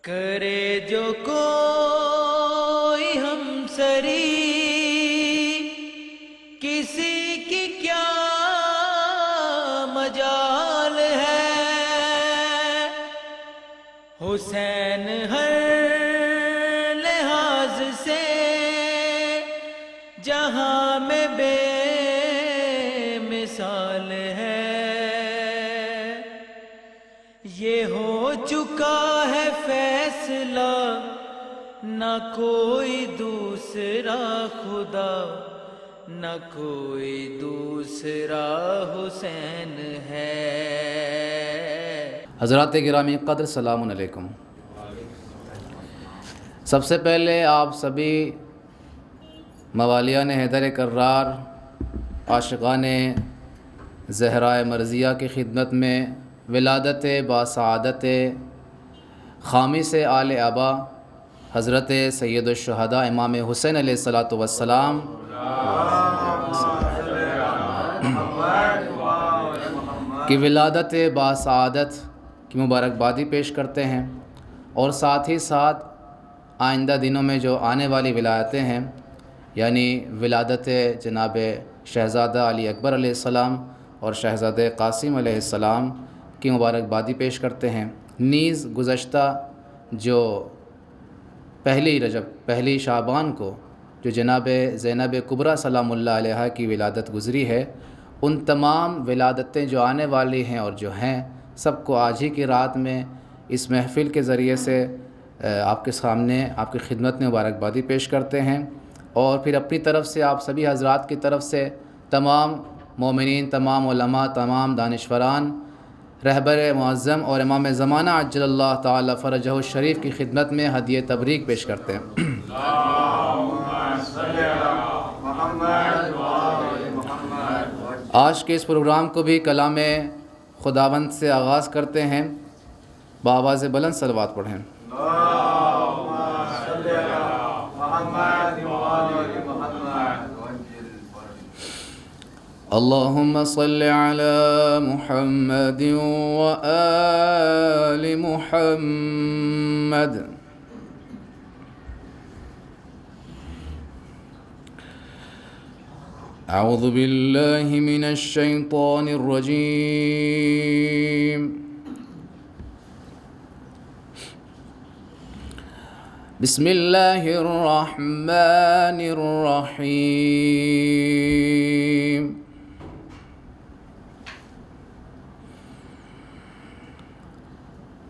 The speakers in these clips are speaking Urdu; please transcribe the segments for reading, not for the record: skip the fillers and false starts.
کرے جو کوئی ہم سری کسی کی کیا مجال ہے، حسین ہر لحاظ سے جہاں میں بے مثال ہے، یہ ہو چکا ہے فیصلہ نہ کوئی دوسرا خدا نہ کوئی دوسرا حسین ہے۔ حضرات گرامی قدر سلام علیکم۔ سب سے پہلے آپ سبھی موالیان حیدر کرار، عاشقان زہرائے مرضیہ کی خدمت میں ولادت باسعادت خامس آل ابا حضرت سید الشہداء امام حسین علیہ الصلاۃ والسلام کی ولادت باسعادت کی مبارکبادی پیش کرتے ہیں، اور ساتھ ہی ساتھ آئندہ دنوں میں جو آنے والی ولایتیں ہیں، یعنی ولادت جناب شہزادہ علی اکبر علیہ السلام اور شہزادہ قاسم علیہ السلام کی مبارکبادی پیش کرتے ہیں۔ نیز گزشتہ جو پہلی شعبان کو جو جناب زینب کبریٰ سلام اللہ علیہا کی ولادت گزری ہے، ان تمام ولادتیں جو آنے والی ہیں اور جو ہیں، سب کو آج ہی کی رات میں اس محفل کے ذریعے سے آپ کے سامنے آپ کی خدمت میں مبارکبادی پیش کرتے ہیں، اور پھر اپنی طرف سے آپ سبھی حضرات کی طرف سے تمام مومنین، تمام علماء، تمام دانشوران، رہبر معظم اور امام زمانہ عجل اللہ تعالی فرجہ الشریف کی خدمت میں ہدیہ تبریک پیش کرتے ہیں۔ آج کے اس پروگرام کو بھی کلام خداوند سے آغاز کرتے ہیں، بآواز بلند صلوات پڑھیں۔ اللہم صل علی محمد وآل محمد۔ اعوذ باللہ من الشیطان الرجیم، بسم اللہ الرحمن الرحیم۔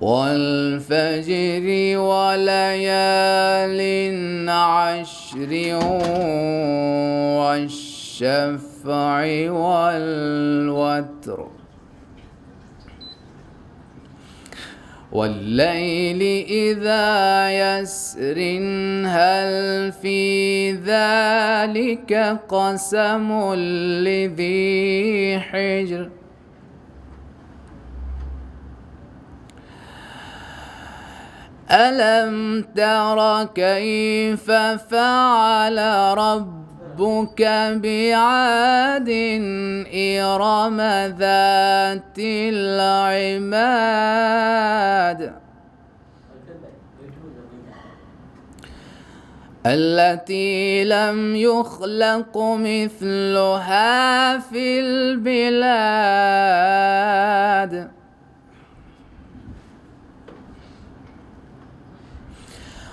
والفجر وليال عشر والشفع والوتر والليل إذا يسر هل في ذلك قسم لذي حجر ألم تر كيف فعل ربك بعاد إرم ذات العماد التي لم يخلق مثلها في البلاد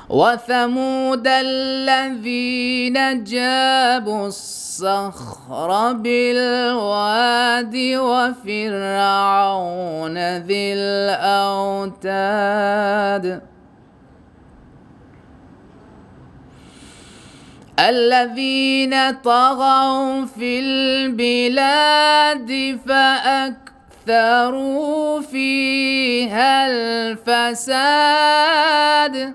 وثمود الذين جابوا الصخر بالواد وفرعون ذي الأوتاد الذين طغوا في البلاد فأكثروا فيها الفساد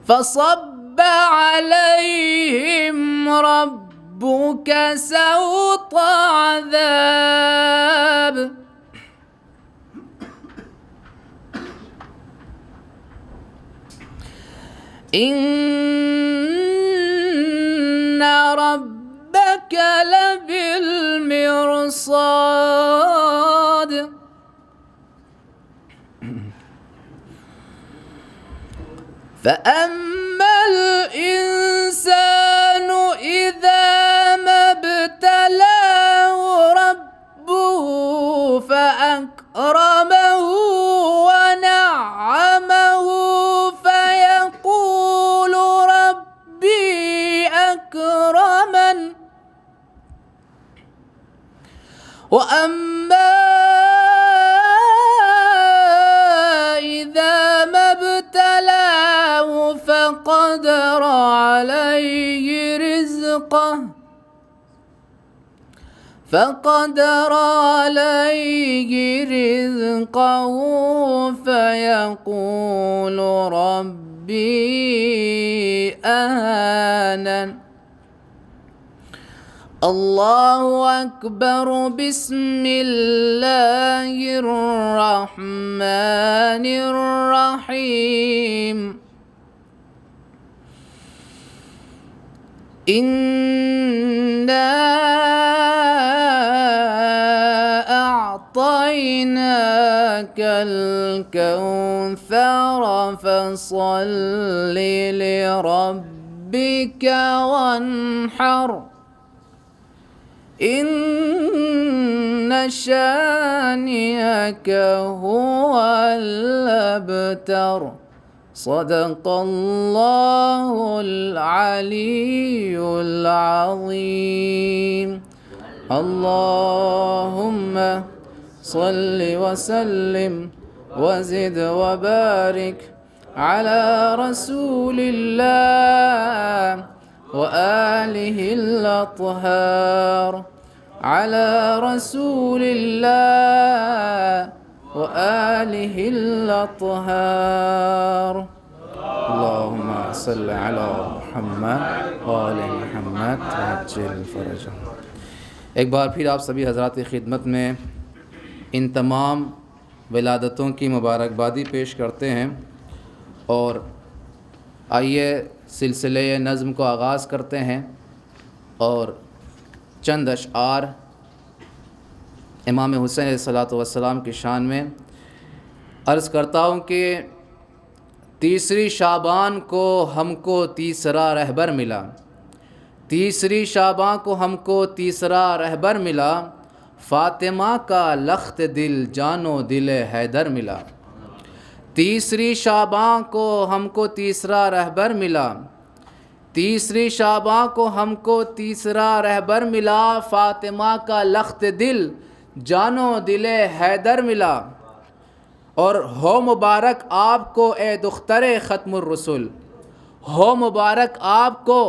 فصب عليهم ربك سوط عذاب إن ربك لبالمرصاد فَأَمَّا الْإِنسَانُ إِذَا مَا ابْتَلَاهُ رَبُّهُ فَأَكْرَمَهُ وَنَعَّمَهُ فَيَقُولُ رَبِّي أَكْرَمَنِ وَأَمَّا إِذَا مَا ابْتَلَاهُ فَقَدَرَ عَلَيْهِ رِزْقَهُ فَيَقُولُ رَبِّي أَهَانَنِ اللہ اکبر بسم اللہ الرحمن الرحیم انا اعطیناک الکوثر فصل لربک وانحر ان شانئک هو الابتر صدق اللہ العلی العظیم اللہم صل وسلم وزد وبارک علی رسول اللہ وآلہ الاطہار على رسول الله وآله الأطهار اللهم صل على محمد وآل محمد وعجل فرجهم۔ ایک بار پھر آپ سبھی حضرات کی خدمت میں ان تمام ولادتوں کی مبارکبادی پیش کرتے ہیں، اور آئیے سلسلے نظم کو آغاز کرتے ہیں، اور چند اشعار امام حسین علیہ السلام کی شان میں عرض کرتا ہوں کہ تیسری شعبان کو ہم کو تیسرا رہبر ملا، تیسری شعبان کو ہم کو تیسرا رہبر ملا، فاطمہ کا لخت دل جانو دل حیدر ملا، تیسری شعبان کو ہم کو تیسرا رہبر ملا، تیسری شعبان کو ہم کو تیسرا رہبر ملا، فاطمہ کا لخت دل جانو دل حیدر ملا، اور ہو مبارک آپ کو اے دختر ختم الرسل، ہو مبارک آپ کو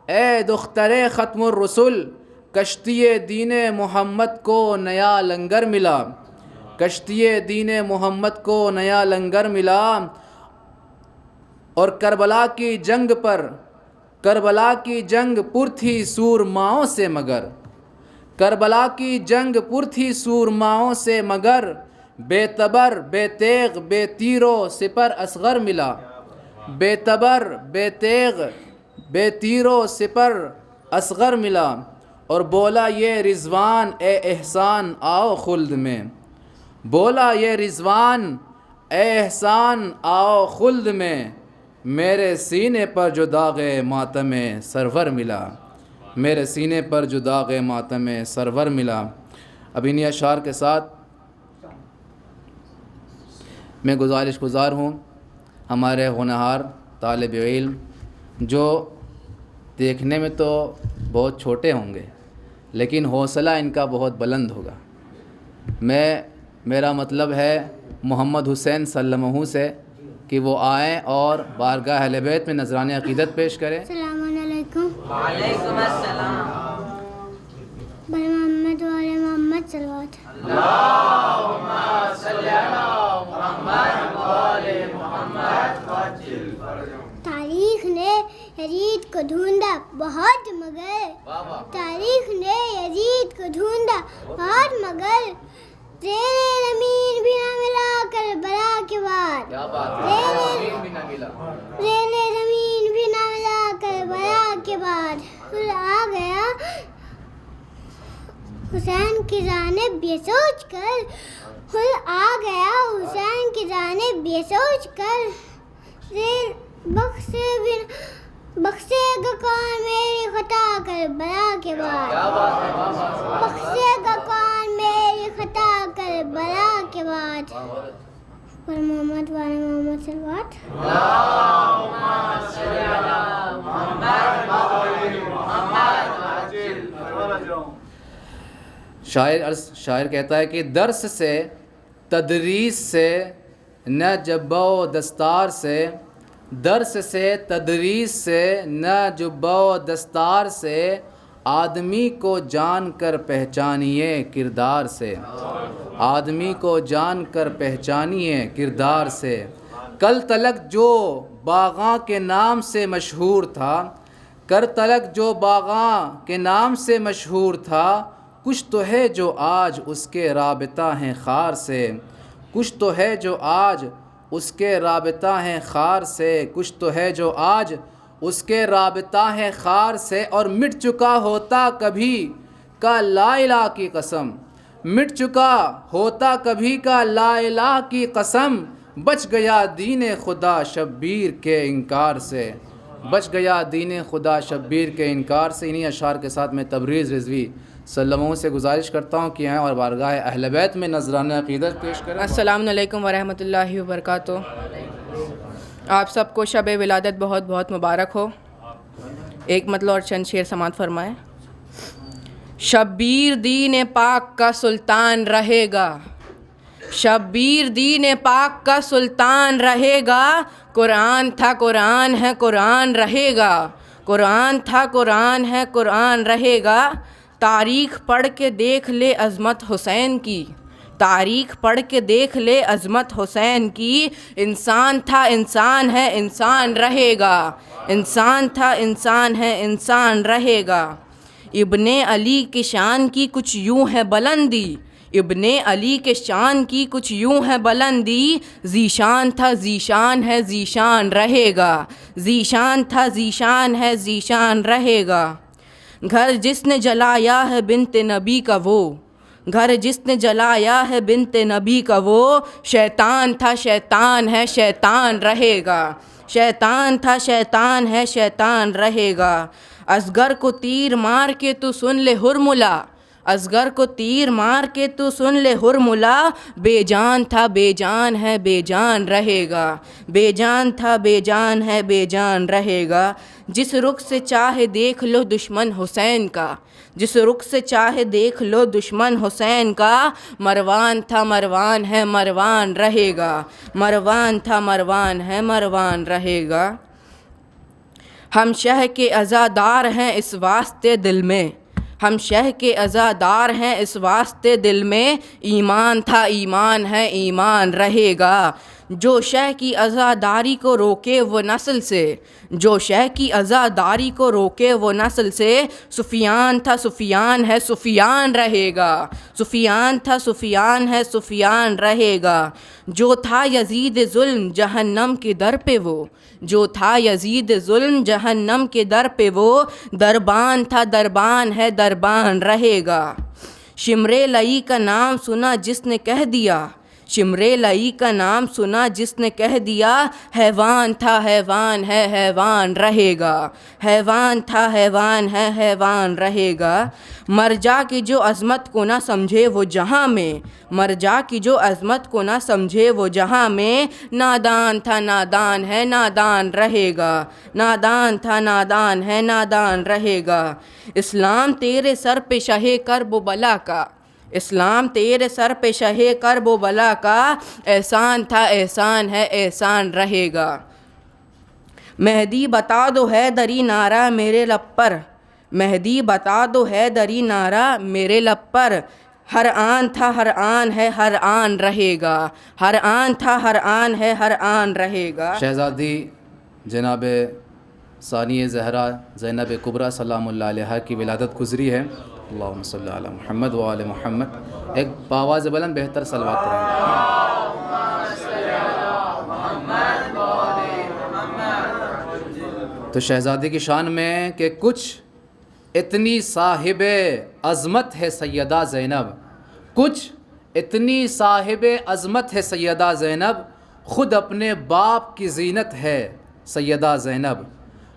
اے دختر ختم الرسل، کشتی دین محمد کو نیا لنگر ملا، کشتی دین محمد کو نیا لنگر ملا، اور کربلا کی جنگ پر کربلا کی جنگ پر تھی سورماؤں سے مگر، کربلا کی جنگ پر تھی سورماؤں سے مگر، بے تبر بے تیغ بے تیرو سپر اصغر ملا، بے تبر بے تیغ بے تیرو سپر اصغر ملا، اور بولا یہ رضوان اے احسان آؤ خلد میں، بولا یہ رضوان اے احسان آؤ خلد میں، میرے سینے پر جو داغ ماتم سرور ملا، میرے سینے پر جو داغ ماتم سرور ملا۔ اب انہی اشعار کے ساتھ میں گزارش گزار ہوں ہمارے ہونہار طالب علم، جو دیکھنے میں تو بہت چھوٹے ہوں گے لیکن حوصلہ ان کا بہت بلند ہوگا، میرا مطلب ہے محمد حسین سلمہ سے کہ وہ آئیں اور بارگاہ اہل بیت میں نذرانِ عقیدت پیش کریں۔ السلام علیکم۔ وعلیکم السلام۔ بھائی محمد والے محمد صلوات۔ اللہم صلی علی محمد وآل محمد وعجل فرجهم۔ تاریخ نے یزید کو ڈھونڈا بہت مگر، تاریخ نے یزید کو ڈھونڈا بہت مگر، زیر زمین بھی نہ ملا کربلا کے بعد، زیر زمین بھی نہ ملا کربلا کے بعد، پھر آ گیا حسین کی جانب یہ سوچ کر، پھر آ گیا حسین کی جانب یہ سوچ کر دل بخشے گا کون میری خطا کربلا کے بعد، بخشے گا کون میری خطا کربلا کے بعد۔ پر محمد والے محمد صلوات۔ شاعر کہتا ہے کہ درس سے، تدریس سے، نہ جبہ و دستار سے، درس سے، تدریس سے، نہ جبہ و دستار سے، آدمی کو جان کر پہچانیے کردار سے، آدمی کو جان کر پہچانیے کردار سے۔ کل تلک جو باغاں کے نام سے مشہور تھا، کل تلک جو باغاں کے نام سے مشہور تھا، کچھ تو ہے جو آج اس کے رابطہ ہیں خار سے، کچھ تو ہے جو آج اس کے رابطہ ہیں خار سے، کچھ تو ہے جو آج اس کے رابطہ ہیں خار سے، اور مٹ چکا ہوتا کبھی کا لا الہ کی قسم، مٹ چکا ہوتا کبھی کا لا الہ کی قسم، بچ گیا دین خدا شبیر کے انکار سے، بچ گیا دین خدا شبیر کے انکار سے۔ انہی اشعار کے ساتھ میں تبریز رضوی صلی اللہ علیہ وسلم سے گزارش کرتا ہوں کہ آئیں اور بارگاہ اہل بیت میں نذرانہ عقیدت پیش کریں۔ السلام علیکم ورحمۃ اللہ وبرکاتہ۔ آپ سب کو شب ولادت بہت بہت مبارک ہو۔ ایک مطلب اور چند شعر سماعت فرمائیں۔ شبیر دین پاک کا سلطان رہے گا، شبیر دین پاک کا سلطان رہے گا، قرآن تھا قرآن ہے قرآن رہے گا، قرآن تھا قرآن ہے قرآن رہے گا۔ تاریخ پڑھ کے دیکھ لے عظمت حسین کی، تاریخ پڑھ کے دیکھ لے عظمت حسین کی، انسان تھا انسان ہے انسان رہے گا، انسان تھا انسان ہے انسان رہے گا۔ ابن علی کی شان کی کچھ یوں ہے بلندی، ابن علی کے شان کی کچھ یوں ہے بلندی، ذیشان تھا ذیشان ہے ذیشان رہے گا، ذیشان تھا ذیشان ہے ذیشان رہے گا۔ گھر جس نے جلایا ہے بنت نبی کا وہ، گھر جس نے جلایا ہے بنت نبی کا وہ، شیطان تھا شیطان ہے شیطان رہے گا، شیطان تھا شیطان ہے شیطان رہے گا۔ اصغر کو تیر مار کے تو سن لے ہرملا، اصغر کو تیر مار کے تو سن لے ہرملا، بے جان تھا بے جان ہے بے جان رہے گا، بے جان تھا بے جان ہے بے جان رہے گا۔ جس رخ سے چاہے دیکھ لو دشمن حسین کا، جس رخ سے چاہے دیکھ لو دشمن حسین کا، مروان تھا مروان ہے مروان رہے گا، مروان تھا مروان ہے مروان رہے گا۔ ہم شہ کے عزادار ہیں اس واسطے دل میں، ہم شہ کے عزادار ہیں اس واسطے دل میں، ایمان تھا ایمان ہے ایمان رہے گا۔ جو شہ کی عزاداری کو روکے وہ نسل سے، جو شہ کی عزاداری کو روکے وہ نسل سے، سفیان تھا سفیان ہے سفیان رہے گا، سفیان تھا سفیان ہے سفیان رہے گا۔ جو تھا یزید ظلم جہنم کے در پہ وہ، جو تھا یزید ظلم جہنم کے در پہ وہ، دربان تھا دربان ہے دربان رہے گا۔ شمر لئی کا نام سنا جس نے کہہ دیا، شمر لئی کا نام سنا جس نے کہہ دیا، حیوان تھا حیوان ہے حیوان رہے گا، حیوان تھا حیوان ہے حیوان رہے گا۔ مر جا کی جو عظمت کو نہ سمجھے وہ جہاں میں، مر جا کی جو عظمت کو نہ سمجھے وہ جہاں میں، نادان تھا نادان ہے نادان رہے گا، نادان تھا نادان ہے نادان رہے گا۔ اسلام تیرے سر پہ شہ کرب و بلا کا، اسلام تیرے سر پہ شہ کرب و بلا کا، احسان تھا احسان ہے احسان رہے گا۔ مہدی بتا دو حیدری نعرہ میرے لب پر، مہدی بتا دو حیدری نعرہ میرے لب پر، ہر آن تھا ہر آن ہے ہر آن رہے گا، ہر آن تھا ہر آن ہے ہر آن رہے گا۔ شہزادی جناب ثانی زہرا زینب کبریٰ سلام اللہ علیہا کی ولادت گزری ہے۔ اللہم صلی علی محمد و آل محمد۔ ایک بآواز بلند بہتر صلوات پڑھیں۔ تو شہزادی کی شان میں کہ کچھ اتنی صاحب عظمت ہے سیدہ زینب، کچھ اتنی صاحب عظمت ہے سیدہ زینب، خود اپنے باپ کی زینت ہے سیدہ زینب،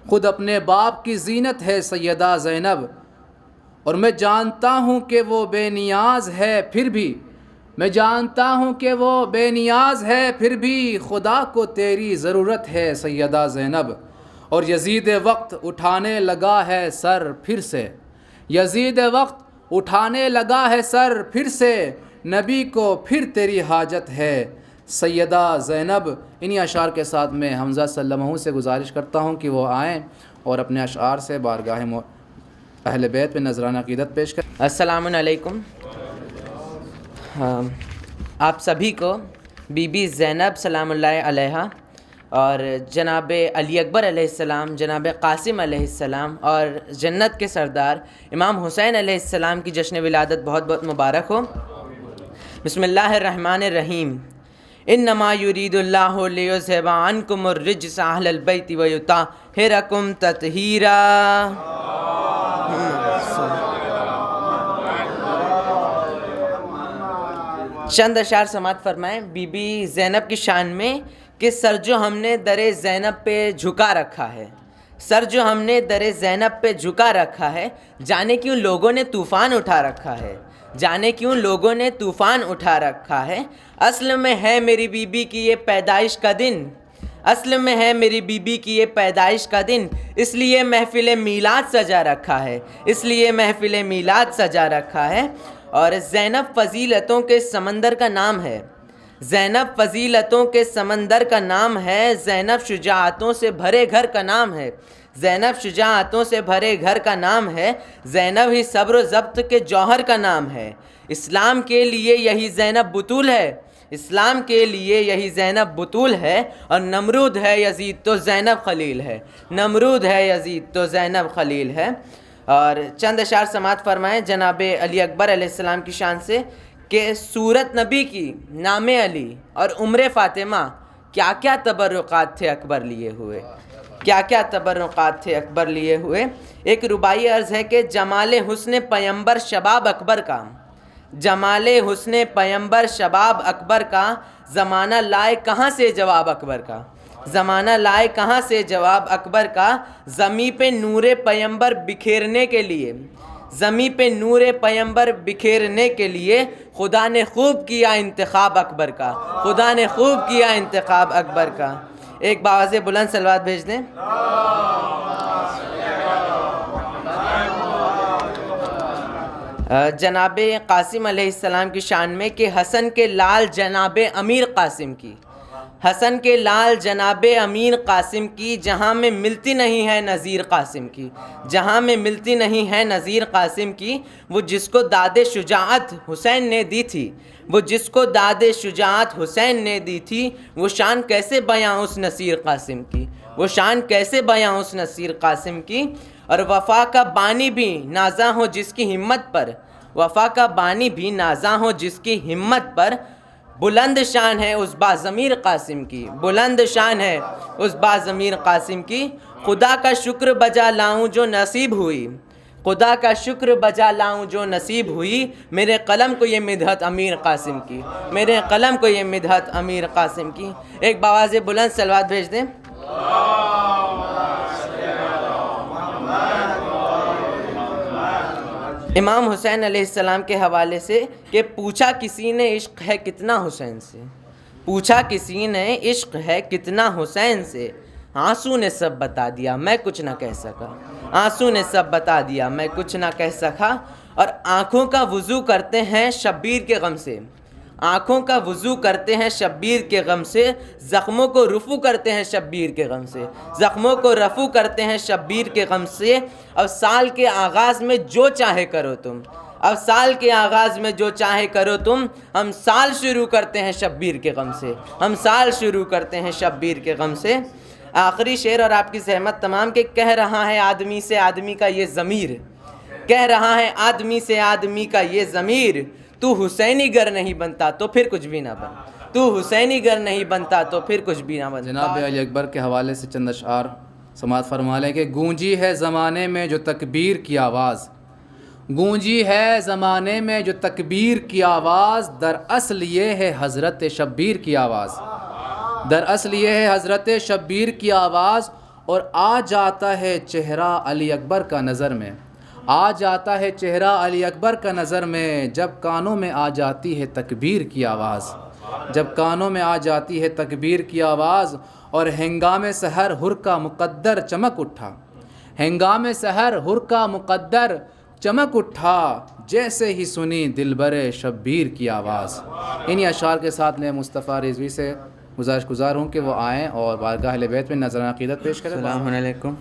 خود اپنے باپ کی زینت ہے سیدہ زینب، اور میں جانتا ہوں کہ وہ بے نیاز ہے پھر بھی، میں جانتا ہوں کہ وہ بے نیاز ہے پھر بھی خدا کو تیری ضرورت ہے سیدہ زینب، اور یزید وقت اٹھانے لگا ہے سر پھر سے، یزید وقت اٹھانے لگا ہے سر پھر سے، نبی کو پھر تیری حاجت ہے سیدہ زینب۔ انہی اشعار کے ساتھ میں حمزہ صلی اللہ علیہ وسلم سے گزارش کرتا ہوں کہ وہ آئیں اور اپنے اشعار سے بارگاہ اہل بیت پہ نذرانہ عقیدت پیش کریں۔ السلام علیکم۔ آپ سبھی کو بی بی زینب سلام اللہ علیہا اور جناب علی اکبر علیہ السلام، جناب قاسم علیہ السلام اور جنت کے سردار امام حسین علیہ السلام کی جشن ولادت بہت بہت مبارک ہو۔ بسم اللہ الرحمن الرحیم۔ انما یرید اللہ لیذھب عنکم الرجس اہل البیت ویطہرکم تطہیرا۔ چند اشعار سماعت فرمائیں بی بی زینب کی شان میں کہ سر جو ہم نے در زینب پہ جھکا رکھا ہے، سر جو ہم نے در زینب پہ جھکا رکھا ہے، جانے کیوں لوگوں نے طوفان اٹھا رکھا ہے، جانے کیوں لوگوں نے طوفان اٹھا رکھا ہے۔ اصل میں ہے میری بی بی کی یہ پیدائش کا دن، اصل میں ہے میری بی بی کی یہ پیدائش کا دن، اس لیے محفل میلاد سجا رکھا ہے، اس لیے محفل میلاد سجا رکھا ہے۔ اور زینب فضیلتوں کے سمندر کا نام ہے، زینب فضیلتوں کے سمندر کا نام ہے، زینب شجاعتوں سے بھرے گھر کا نام ہے، زینب شجاعتوں سے بھرے گھر کا نام ہے، زینب ہی صبر و ضبط کے جوہر کا نام ہے۔ اسلام کے لیے یہی زینب بطول ہے، اسلام کے لیے یہی زینب بطول ہے، اور نمرود ہے یزید تو زینب خلیل ہے، نمرود ہے یزید تو زینب خلیل ہے۔ اور چند اشعار سماعت فرمائیں جناب علی اکبر علیہ السلام کی شان سے کہ صورت نبی کی، نام علی اور عمر فاطمہ، کیا کیا تبرکات تھے اکبر لیے ہوئے، کیا کیا تبرکات تھے اکبر لیے ہوئے۔ ایک رباعی عرض ہے کہ جمال حسن پیمبر شباب اکبر کا، جمال حسن پیمبر شباب اکبر کا، زمانہ لائے کہاں سے جواب اکبر کا، زمانہ لائے کہاں سے جواب اکبر کا، زمیں پہ نور پیمبر بکھیرنے کے لیے، زمیں پہ نور پیمبر بکھیرنے کے لیے خدا نے خوب کیا انتخاب اکبر کا، خدا نے خوب کیا انتخاب اکبر کا۔ ایک باواز بلند صلوات بھیج دیں۔ جناب قاسم علیہ السلام کی شان میں کہ حسن کے لال جناب امیر قاسم کی، حسن کے لال جناب امیر قاسم کی، جہاں میں ملتی نہیں ہے نظیر قاسم کی، جہاں میں ملتی نہیں ہے نظیر قاسم کی، وہ جس کو داد شجاعت حسین نے دی تھی، وہ جس کو داد شجاعت حسین نے دی تھی، وہ شان کیسے بیاں اس نصیر قاسم کی، وہ شان کیسے بیاں اس نصیر قاسم کی۔ اور وفا کا بانی بھی نازاں ہو جس کی ہمت پر، وفا کا بانی بھی نازاں ہو جس کی ہمت پر، بلند شان ہے اس باضمیر قاسم کی، بلند شان ہے اس باضمیر قاسم کی۔ خدا کا شکر بجا لاؤں جو نصیب ہوئی، خدا کا شکر بجا لاؤں جو نصیب ہوئی، میرے قلم کو یہ مدحت امیر قاسم کی، میرے قلم کو یہ مدحت امیر قاسم کی۔ ایک باواز بلند صلوات بھیج دیں۔ امام حسین علیہ السلام کے حوالے سے کہ پوچھا کسی نے عشق ہے کتنا حسین سے، پوچھا کسی نے عشق ہے کتنا حسین سے، آنسو نے سب بتا دیا میں کچھ نہ کہہ سکا، آنسو نے سب بتا دیا میں کچھ نہ کہہ سکا۔ اور آنکھوں کا وضو کرتے ہیں شبیر کے غم سے، آنکھوں کا وضو کرتے ہیں شبیر کے غم سے، زخموں کو رفو کرتے ہیں شبیر کے غم سے، زخموں کو رفو کرتے ہیں شبیر کے غم سے۔ اب سال کے آغاز میں جو چاہے کرو تم، اب سال کے آغاز میں جو چاہے کرو تم، ہم سال شروع کرتے ہیں شبیر کے غم سے، ہم سال شروع کرتے ہیں شبیر کے غم سے۔ آخری شعر اور آپ کی زحمت تمام کہ کہہ رہا ہے آدمی سے آدمی کا یہ ضمیر، کہہ رہا ہے آدمی سے آدمی کا یہ ضمیر، تو حسینی گر نہیں بنتا تو پھر کچھ بھی نہ بن، تو حسینی گر نہیں بنتا تو پھر کچھ بھی نہ بن۔ جناب علی اکبر کے حوالے سے چند اشعار سماعت فرما لیں کہ گونجی ہے زمانے میں جو تکبیر کی آواز، گونجی ہے زمانے میں جو تکبیر کی آواز، در اصل یہ ہے حضرت شبیر کی آواز، دراصل یہ ہے حضرت شبیر کی آواز، اور آ جاتا ہے چہرہ علی اکبر کا نظر میں، آ جاتا ہے چہرہ علی اکبر کا نظر میں، جب کانوں میں آ جاتی ہے تکبیر کی آواز، جب کانوں میں آ جاتی ہے تکبیر کی آواز، اور ہنگام سحر حر کا مقدر چمک اٹھا، ہنگام سحر حر کا مقدر چمک اٹھا، جیسے ہی سنی دلبر شبیر کی آواز۔ انہی اشعار کے ساتھ میں مصطفیٰ رضوی سے گزار ہوں کہ وہ آئیں اور بارگاہ اہل بیت میں نذرانہ عقیدت پیش کریں۔ السلام علیکم۔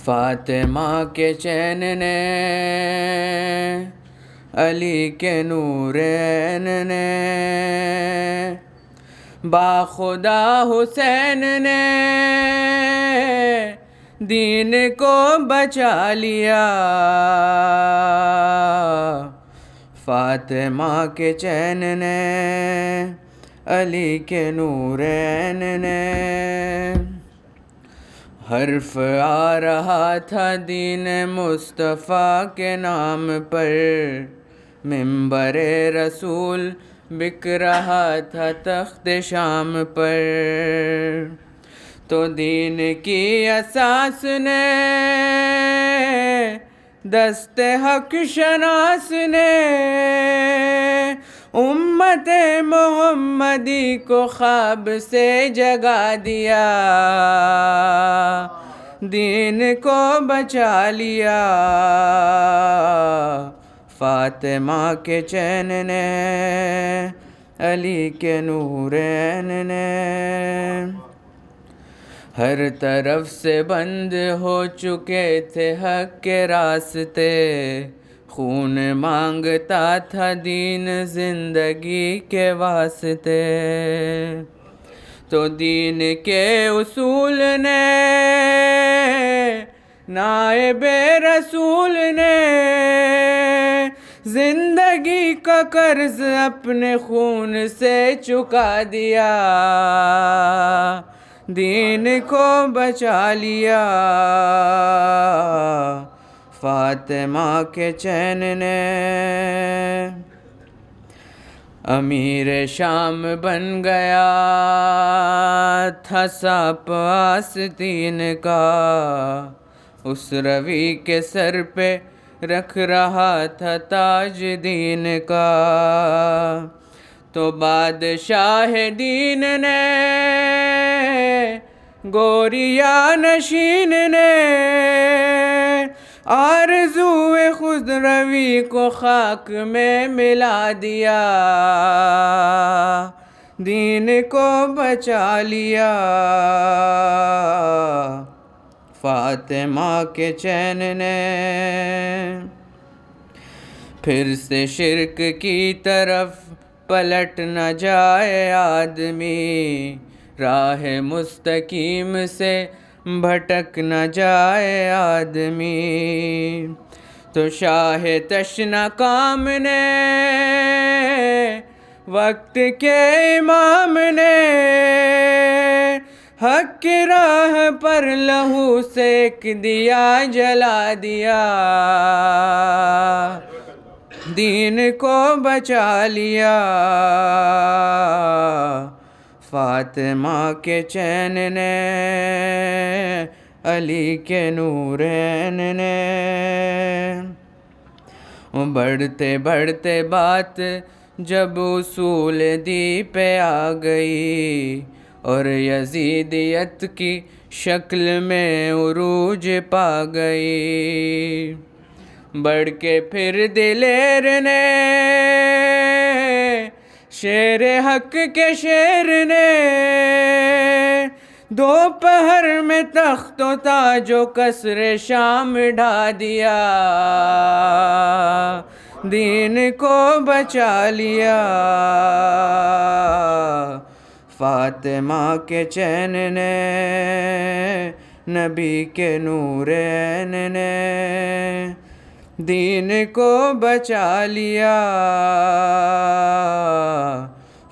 فاطمہ کے چین نے، علی کے نورین نے، با خدا حسین نے دین کو بچا لیا، فاطمہ کے چین نے، علی کے نورین نے۔ حرف آ رہا تھا دین مصطفیٰ کے نام پر، منبر رسول بک رہا تھا تخت شام پر، تو دین کی اساس نے، دست حق شناس نے، امت محمدی کو خواب سے جگا دیا، دین کو بچا لیا، فاطمہ کے چین نے، علی کے نورین نے۔ ہر طرف سے بند ہو چکے تھے حق کے راستے، خون مانگتا تھا دین زندگی کے واسطے، تو دین کے اصول نے، نائب رسول نے، زندگی کا قرض اپنے خون سے چکا دیا، دین کو بچا لیا، فاطمہ کے چین نے۔ امیر شام بن گیا تھا سانپ آستین کا، اس روی کے سر پہ رکھ رہا تھا تاج دین کا، تو بادشاہ دین نے، گوریا نشین نے، آرزو خود روی کو خاک میں ملا دیا، دین کو بچا لیا، فاطمہ کے چین نے۔ پھر سے شرک کی طرف پلٹ نہ جائے آدمی، راہ مستقیم سے بھٹک نہ جائے آدمی، تو شاہ تشنہ کام نے، وقت کے امام نے، حق کی راہ پر لہو سیک دیا، جلا دیا، دین کو بچا لیا، فاطمہ کے چین نے، علی کے نورین نے۔ بڑھتے بڑھتے بات جب اصول دی پہ آ گئی، اور یزیدیت کی شکل میں عروج پا گئی، بڑھ کے پھر دلیر نے، شیر حق کے شیر نے، دوپہر میں تخت و تاج و قصر شام ڈھا دیا، دین کو بچا لیا، فاطمہ کے چین نے، نبی کے نورین نے، دین کو بچا لیا،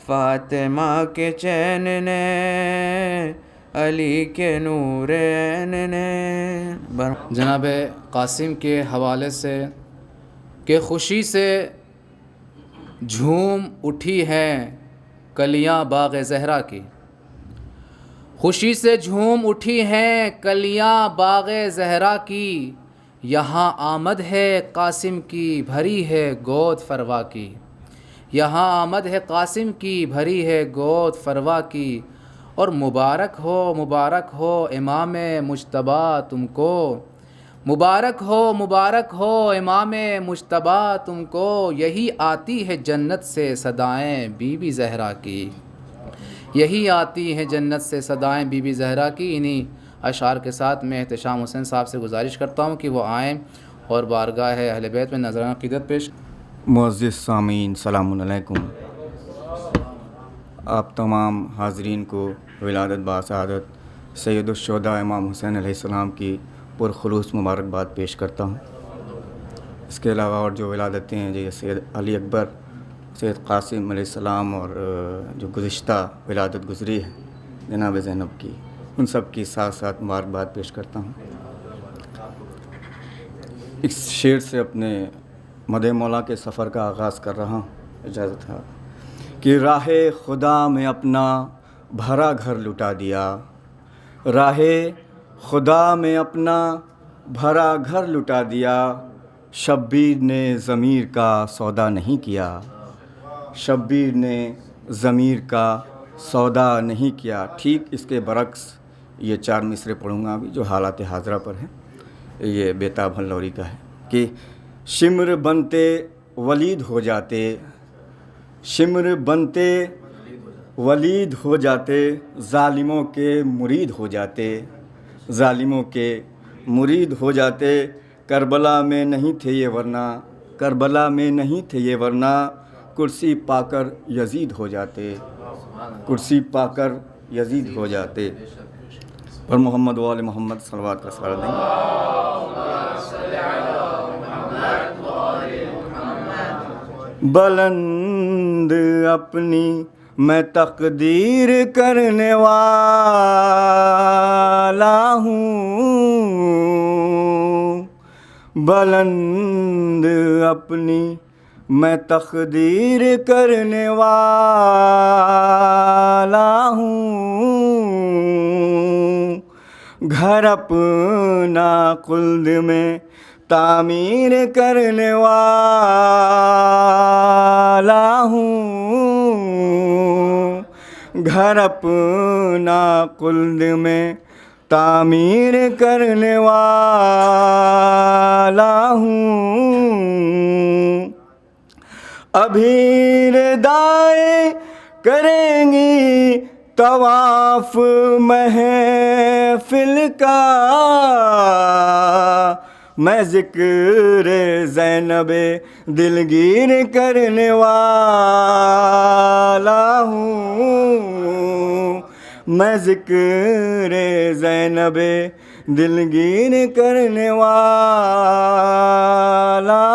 فاطمہ کے چین نے، علی کے نورین نے۔ جناب قاسم کے حوالے سے کہ خوشی سے جھوم اٹھی ہیں کلیاں باغ زہرا کی، خوشی سے جھوم اٹھی ہیں کلیاں باغ زہرا کی، یہاں آمد ہے قاسم کی بھری ہے گود فروا کی، یہاں آمد ہے قاسم کی بھری ہے گود فروا کی، اور مبارک ہو امام مجتبی تم کو، مبارک ہو امام مجتبی تم کو، یہی آتی ہے جنت سے صدائیں بی بی زہرا کی، یہی آتی ہے جنت سے صدائیں بی بی زہرا کی۔ انہی اشعار کے ساتھ میں احتشام حسین صاحب سے گزارش کرتا ہوں کہ وہ آئیں اور بارگاہ اہل بیت میں نذرانہ عقیدت پیش۔ معزز سامعین السلام علیکم، آپ تمام حاضرین کو ولادت باسعادت سید الشہداء امام حسین علیہ السلام کی پرخلوص مبارکباد پیش کرتا ہوں۔ اس کے علاوہ اور جو ولادتیں ہیں جیسے سید علی اکبر، سید قاسم علیہ السلام اور جو گزشتہ ولادت گزری ہے جناب زینب کی، ان سب کی ساتھ ساتھ مبارکباد پیش کرتا ہوں۔ اس شعر سے اپنے مدح مولا کے سفر کا آغاز کر رہا ہوں، اجازت ہے کہ راہ خدا میں اپنا بھرا گھر لٹا دیا، راہ خدا میں اپنا بھرا گھر لٹا دیا، شبیر نے ضمیر کا سودا نہیں کیا، شبیر نے ضمیر کا سودا نہیں کیا۔ ٹھیک اس کے برعکس یہ 4 مصرے پڑھوں گا ابھی جو حالات حاضرہ پر ہیں، یہ بیتاب ہلوری کا ہے کہ شمر بنتے ولید ہو جاتے، شمر بنتے ولید ہو جاتے، ظالموں کے مرید ہو جاتے، ظالموں کے مرید ہو جاتے، کربلا میں نہیں تھے یہ ورنہ، کربلا میں نہیں تھے یہ ورنہ، کرسی پا کر یزید ہو جاتے، کرسی پا کر یزید ہو جاتے۔ پر محمد و آل محمد صلوات کا سہارا دیں بلند اپنی میں تقدیر کرنے والا ہوں، بلند اپنی میں تقدیر کرنے والا ہوں، گھر اپنا خلد میں تعمیر کرنے والا ہوں، گھر اپنا خلد میں تعمیر کرنے والا ہوں، ابھی ردائیں کریں گی طواف محفل کا، میں ذکر زینب دلگیر کرنے والا ہوں، میں ذکر زینب دلگیر کرنے والا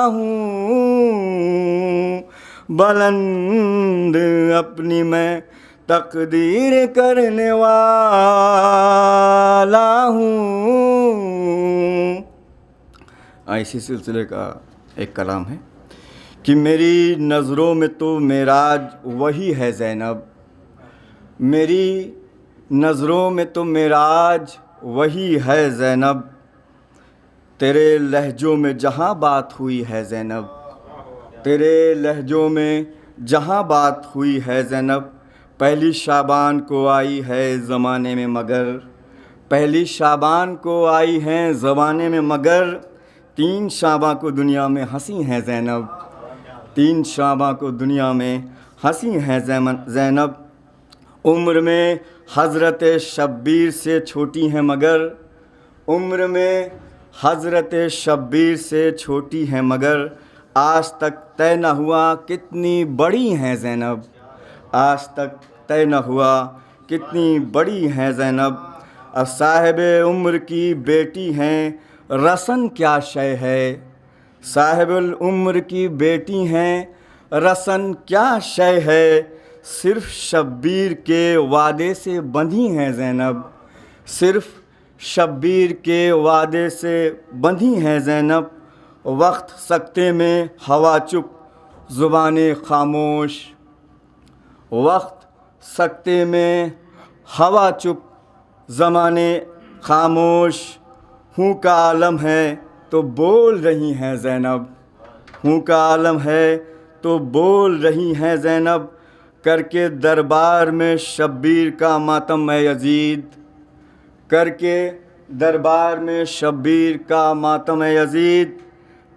ہوں، بلند اپنی میں تقدیر کرنے والا ہوں۔ اسی سلسلے کا ایک کلام ہے کہ میری نظروں میں تو معراج وہی ہے زینب، میری نظروں میں تو معراج وہی ہے زینب، تیرے لہجوں میں جہاں بات ہوئی ہے زینب، تیرے لہجوں میں جہاں بات ہوئی ہے زینب، پہلی شعبان کو آئی ہے زمانے میں مگر، پہلی شعبان کو آئی ہیں زمانے میں مگر، 3 شعباں کو دنیا میں ہنسی ہیں زینب، 3 شعباں کو دنیا میں ہنسی ہیں زینب، عمر میں حضرت شبیر سے چھوٹی ہیں مگر، عمر میں حضرت شبیر سے چھوٹی ہیں مگر، آج تک طے نہ ہوا کتنی بڑی ہیں زینب، آج تک طے نہ ہوا کتنی بڑی ہیں زینب، اب صاحب عمر کی بیٹی ہیں رسن کیا شے ہے، صاحب العمر کی بیٹی ہیں رسن کیا شے ہے، صرف شبیر کے وعدے سے بندھی ہیں زینب، صرف شبیر کے وعدے سے بندھی ہیں زینب، وقت سکتے میں ہوا چپ زبانیں خاموش، وقت سکتے میں ہوا چپ، زمانے خاموش، ہوں کا عالم ہے تو بول رہی ہیں زینب، ہوں کا عالم ہے تو بول رہی ہیں زینب، کر کے دربار میں شبیر کا ماتم ہے یزید، کر کے دربار میں شبیر کا ماتم ہے یزید،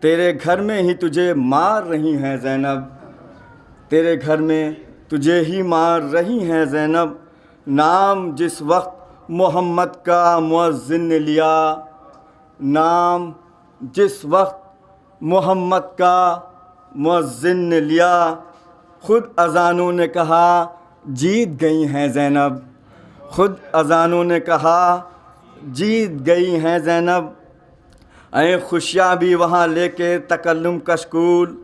تیرے گھر میں ہی تجھے مار رہی ہیں زینب، تیرے گھر میں تجھے ہی مار رہی ہیں زینب، نام جس وقت محمد کا مؤذن نے لیا، نام جس وقت محمد کا مؤذن نے لیا، خود اذانوں نے کہا جیت گئی ہیں زینب، خود اذانوں نے کہا جیت گئی ہیں زینب، آئیں خوشیاں بھی وہاں لے کے تکلم کشکول،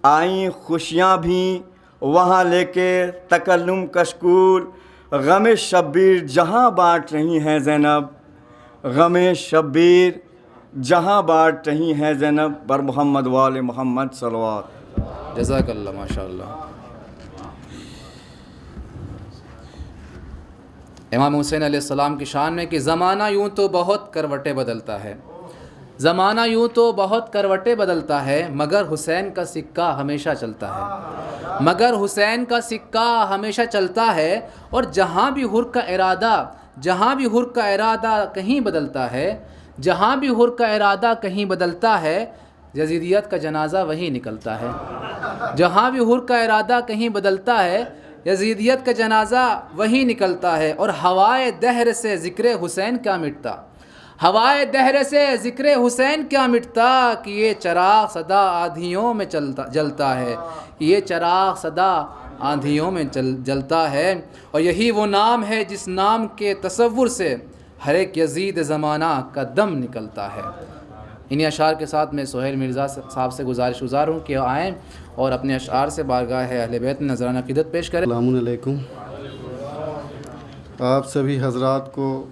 آئیں خوشیاں بھی وہاں لے کے تکلم کشکول، غم شبیر جہاں بانٹ رہی ہیں زینب، غم شبیر جہاں بانٹ رہی ہیں زینب، بر محمد وآل محمد صلوات۔ جزاک اللہ، ماشاء اللہ۔ امام حسین علیہ السلام کی شان میں کہ زمانہ یوں تو بہت کروٹیں بدلتا ہے، زمانہ یوں تو بہت کروٹیں بدلتا ہے، مگر حسین کا سکہ ہمیشہ چلتا ہے، مگر حسین کا سکہ ہمیشہ چلتا ہے، اور جہاں بھی حر کا ارادہ، جہاں بھی حر کا ارادہ کہیں بدلتا ہے، جہاں بھی حر کا ارادہ کہیں بدلتا ہے، یزیدیت کا جنازہ وہیں نکلتا ہے، جہاں بھی حر کا ارادہ کہیں بدلتا ہے، یزیدیت کا جنازہ وہیں نکلتا ہے، اور ہوائے دہر سے ذکر حسین کیا مٹتا، ہوائے دہر سے ذکر حسین کیا مٹتا، کہ یہ چراغ صدا آندھیوں میں جلتا ہے، کہ یہ چراغ صدا آندھیوں میں جلتا ہے، اور یہی وہ نام ہے جس نام کے تصور سے ہر ایک یزید زمانہ کا دم نکلتا ہے۔ انہی اشعار کے ساتھ میں سہیل مرزا صاحب سے گزارش ہوں کہ آئیں اور اپنے اشعار سے بارگاہ اہل بیت میں نذرانہ عقیدت پیش کریں۔ السلام علیکم، آپ سبھی حضرات کو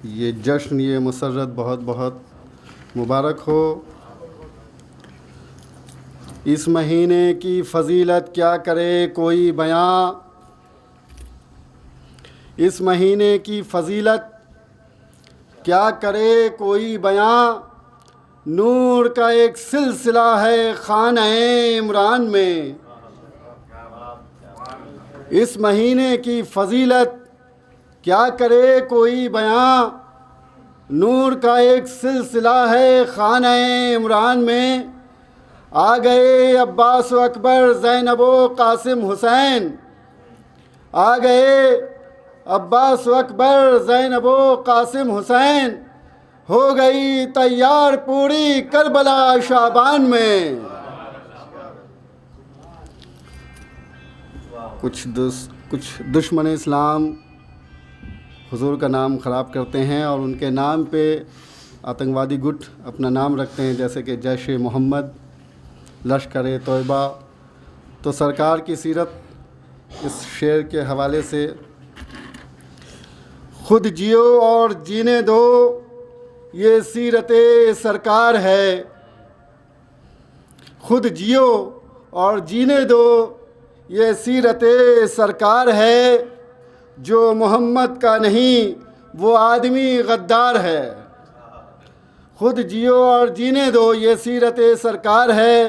یہ جشن، یہ مسرت بہت بہت مبارک ہو۔ اس مہینے کی فضیلت کیا کرے کوئی بیاں، اس مہینے کی فضیلت کیا کرے کوئی بیاں، نور کا ایک سلسلہ ہے خانہ عمران میں، اس مہینے کی فضیلت کیا کرے کوئی بیاں، نور کا ایک سلسلہ ہے خانہ عمران میں، آ گئے عباس و اکبر زینب و قاسم حسین، آ گئے عباس و اکبر زینب و قاسم حسین، ہو گئی تیار پوری کربلا شعبان میں۔ کچھ دشمن اسلام حضور کا نام خراب کرتے ہیں اور ان کے نام پہ آتنکوادی گٹ اپنا نام رکھتے ہیں، جیسے کہ جیش محمد، لشکر طیبہ۔ تو سرکار کی سیرت اس شعر کے حوالے سے، خود جیو اور جینے دو یہ سیرت سرکار ہے، خود جیو اور جینے دو یہ سیرت سرکار ہے، جو محمد کا نہیں وہ آدمی غدار ہے، خود جیو اور جینے دو یہ سیرت سرکار ہے،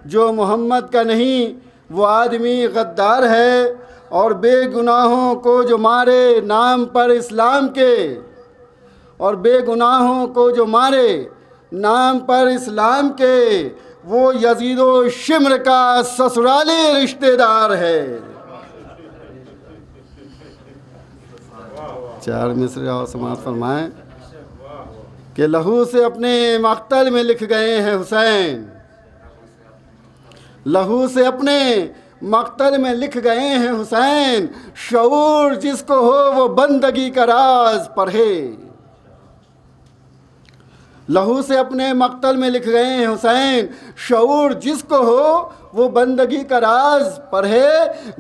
جو محمد کا نہیں وہ آدمی غدار ہے، اور بے گناہوں کو جو مارے نام پر اسلام کے، اور بے گناہوں کو جو مارے نام پر اسلام کے، وہ یزید و شمر کا سسرالی رشتہ دار ہے۔ 4 مصرے اور سماعت فرمائیں کہ لہو سے اپنے مقتل میں لکھ گئے ہیں حسین، لہو سے اپنے مقتل میں لکھ گئے ہیں حسین، شعور جس کو ہو وہ بندگی کا راز پڑھے، لہو سے اپنے مقتل میں لکھ گئے ہیں حسین، شعور جس کو ہو وہ بندگی کا راز پڑھے،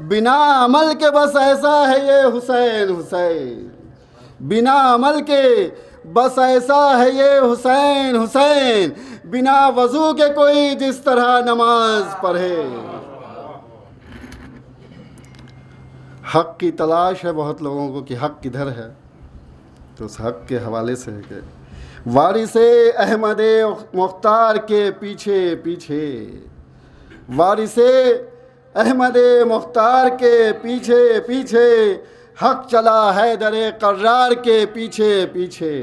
بنا عمل کے بس ایسا ہے یہ حسین حسین، بنا عمل کے بس ایسا ہے یہ حسین حسین، بنا وضو کے کوئی جس طرح نماز پڑھے، حق کی تلاش ہے بہت لوگوں کو کہ حق کدھر ہے، تو اس حق کے حوالے سے ہے کہ وارث احمد مختار کے پیچھے پیچھے، وارث احمد مختار کے پیچھے پیچھے، حق چلا حیدر قرار کے پیچھے پیچھے،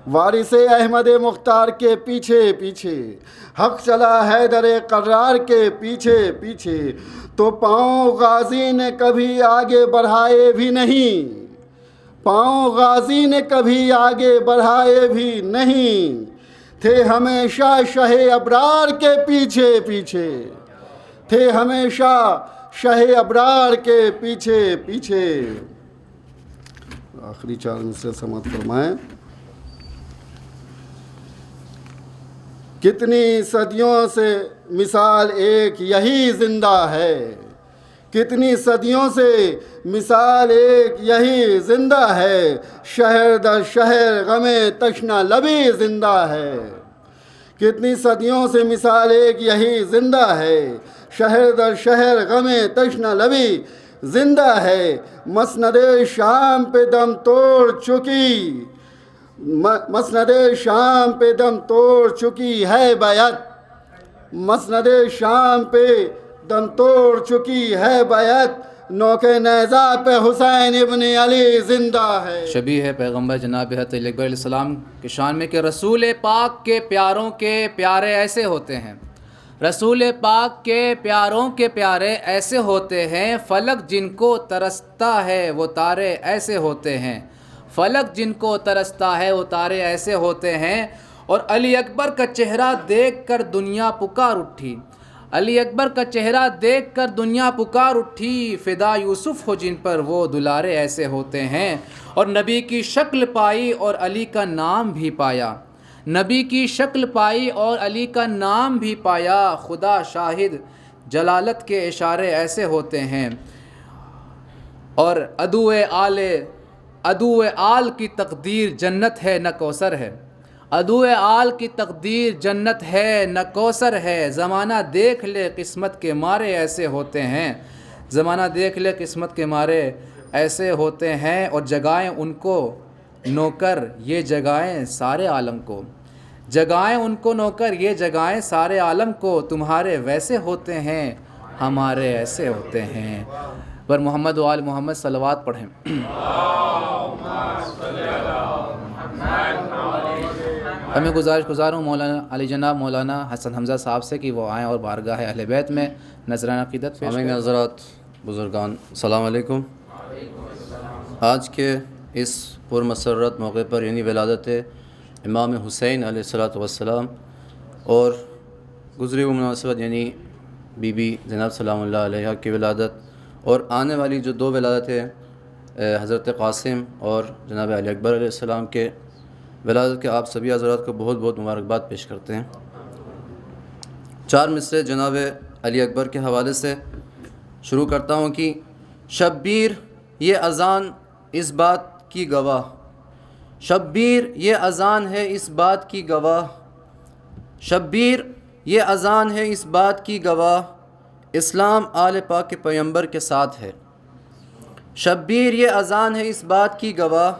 وارث احمد مختار کے پیچھے پیچھے، حق چلا حیدر قرار کے پیچھے پیچھے، تو پاؤں غازی نے کبھی آگے بڑھائے بھی نہیں، پاؤں غازی نے کبھی آگے بڑھائے بھی نہیں، تھے ہمیشہ شہ ابرار کے پیچھے پیچھے، تھے ہمیشہ شہ ابرار کے پیچھے پیچھے۔ آخری 4 مصرے سماعت فرمائیں۔ کتنی صدیوں سے مثال ایک یہی زندہ ہے، کتنی صدیوں سے مثال ایک یہی زندہ ہے، شہر در شہر غم تشنہ لبی زندہ ہے، کتنی صدیوں سے مثال ایک یہی زندہ ہے، شہر در شہر غم تشنہ لبی زندہ ہے، مسند شام پہ دم توڑ چکی، مسند شام پہ دم توڑ چکی ہے بیعت، مسند شام پہ دم توڑ چکی ہے بیعت، نوک نیزہ پہ حسین ابن علی زندہ ہے۔ شبیہ ہے پیغمبر جناب حضرت علی اکبر علیہ السلام کی شان میں کہ رسول پاک کے پیاروں کے پیارے ایسے ہوتے ہیں، رسول پاک کے پیاروں کے پیارے ایسے ہوتے ہیں، فلک جن کو ترستا ہے وہ تارے ایسے ہوتے ہیں، فلک جن کو ترستا ہے وہ تارے ایسے ہوتے ہیں۔ اور علی اکبر کا چہرہ دیکھ کر دنیا پکار اٹھی، علی اکبر کا چہرہ دیکھ کر دنیا پکار اٹھی، فدا یوسف ہو جن پر وہ دلارے ایسے ہوتے ہیں۔ اور نبی کی شکل پائی اور علی کا نام بھی پایا، نبی کی شکل پائی اور علی کا نام بھی پایا، خدا شاہد جلالت کے اشارے ایسے ہوتے ہیں۔ اور عدو آل کی تقدیر جنت ہے نہ کوثر ہے، عدو آل کی تقدیر جنت ہے نہ کوثر ہے، زمانہ دیکھ لے قسمت کے مارے ایسے ہوتے ہیں، زمانہ دیکھ لے قسمت کے مارے ایسے ہوتے ہیں۔ اور جگائیں ان کو نوکر یہ جگائیں سارے عالم کو، جگائیں ان کو نوکر یہ جگائیں سارے عالم کو، تمہارے ویسے ہوتے ہیں ہمارے ایسے ہوتے ہیں۔ پر محمد و آل محمد صلوات پڑھیں۔ میں گزارش ہوں مولانا علی جناب مولانا حسن حمزہ صاحب سے کہ وہ آئیں اور بارگاہ اہل بیت میں نذرانہ عقیدت پیش کریں۔ حضرات بزرگان السلام علیکم۔ آج کے اس پرمسرت موقع پر یعنی ولادت امام حسین علیہ السلام اور گزری ہوئی مناسبت یعنی بی بی زینب سلام اللہ علیہ کی ولادت اور آنے والی جو 2 ولادتیں حضرت قاسم اور جناب علی اکبر علیہ السلام کے ولادت کے آپ سبھی حضرات کو بہت بہت مبارکباد پیش کرتے ہیں۔ 4 مصرے جناب علی اکبر کے حوالے سے شروع کرتا ہوں کہ شبیر یہ اذان اس بات کی گواہ، شبیر یہ اذان ہے اس بات کی گواہ، شبیر یہ اذان ہے اس بات کی گواہ، اسلام آل پاک کے پیغمبر کے ساتھ ہے، شبیر یہ اذان ہے اس بات کی گواہ،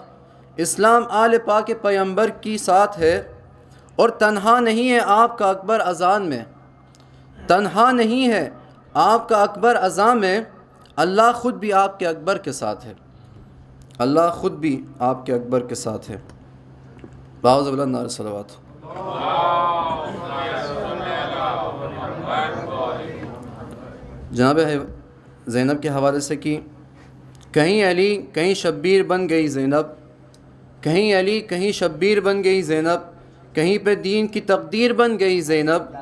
اسلام آل پاک کے پیغمبر کی ساتھ ہے، اور تنہا نہیں ہے آپ کا اکبر اذان میں، تنہا نہیں ہے آپ کا اکبر اذان میں، اللہ خود بھی آپ کے اکبر کے ساتھ ہے، اللہ خود بھی آپ کے اکبر کے ساتھ ہے۔ باعث بلند نعرہ صلوات۔ جناب زینب کے حوالے سے کہ کہیں علی کہیں شبیر بن گئی زینب، کہیں علی کہیں شبیر بن گئی زینب، کہیں پہ دین کی تقدیر بن گئی زینب،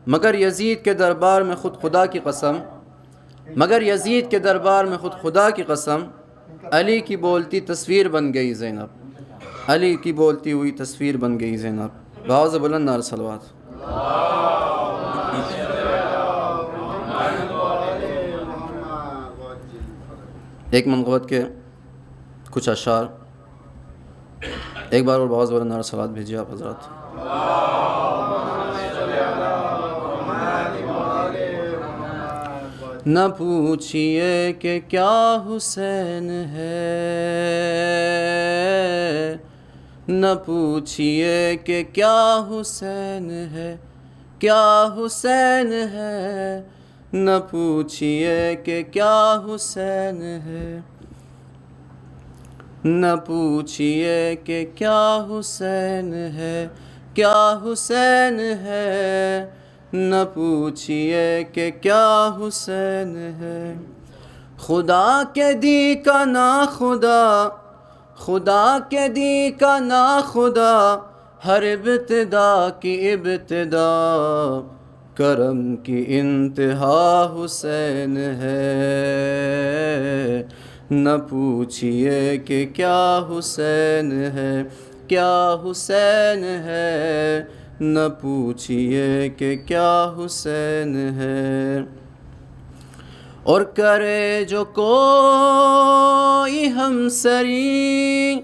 مگر یزید کے دربار میں خود خدا کی قسم، مگر یزید کے دربار میں خود خدا کی قسم، علی کی بولتی تصویر بن گئی زینب، علی کی بولتی ہوئی تصویر بن گئی زینب۔ باعث بلند نعرہ صلوات۔ ایک منقبت کے کچھ اشعار ایک بار اور بہت بلند نعرہ صلوات بھیجیے آپ حضرات۔ نہ پوچھئے کہ کیا حسین ہے، نہ پوچھئے کہ کیا حسین ہے، کیا حسین ہے، نہ پوچھئے کہ کیا حسین ہے، نہ پوچھئے کہ کیا حسین ہے، کیا حسین ہے، نہ پوچھئے کہ کیا حسین ہے۔ خدا کے دی کا نا خدا، خدا کے دی کا نا خدا، ہر ابتدا کی ابتدا، کرم کی انتہا حسین ہے، نہ پوچھئے کہ کیا حسین ہے، کیا حسین ہے، نہ پوچھئے کہ کیا حسین ہے۔ اور کرے جو کوئی ہمسری،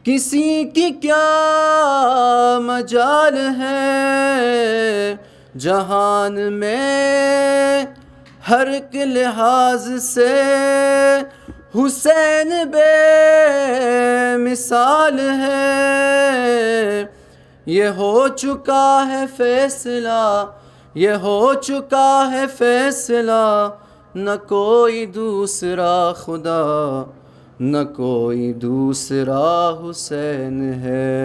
کسی کی کیا مجال ہے، جہان میں ہر ایک لحاظ سے حسین بے مثال ہے۔ یہ ہو چکا ہے فیصلہ، یہ ہو چکا ہے فیصلہ، نہ کوئی دوسرا خدا، نہ کوئی دوسرا حسین ہے،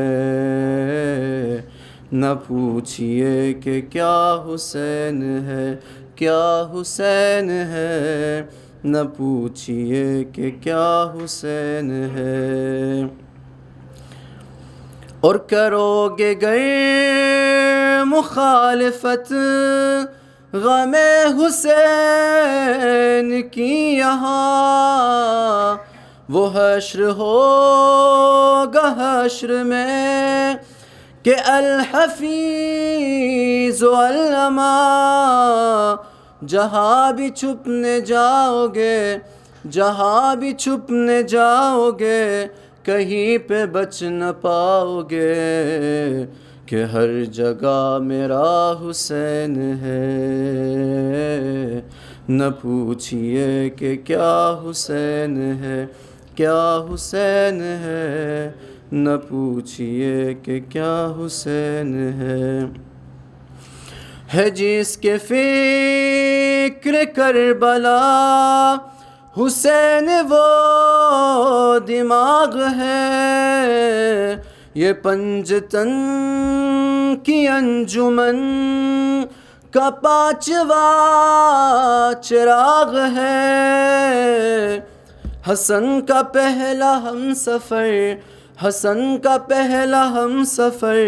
نہ پوچھئے کہ کیا حسین ہے، کیا حسین ہے، نہ پوچھئے کہ کیا حسین ہے۔ اور کرو گے گر مخالفت غم حسین کی یہاں، وہ حشر ہوگا حشر میں کہ الحفیظ علما، جہاں بھی چھپنے جاؤ گے، جہاں بھی چھپنے جاؤ گے، کہیں پہ بچ نہ پاؤ گے، کہ ہر جگہ میرا حسین ہے، نہ پوچھئے کہ کیا حسین ہے، کیا حسین ہے، نہ پوچھئے کہ کیا حسین ہے۔ ہے جس کے فکر کربلا حسین وہ دماغ ہے، یہ پنجتن کی انجمن کا پانچواں چراغ ہے، حسن کا پہلا ہم سفر، حسن کا پہلا ہم سفر،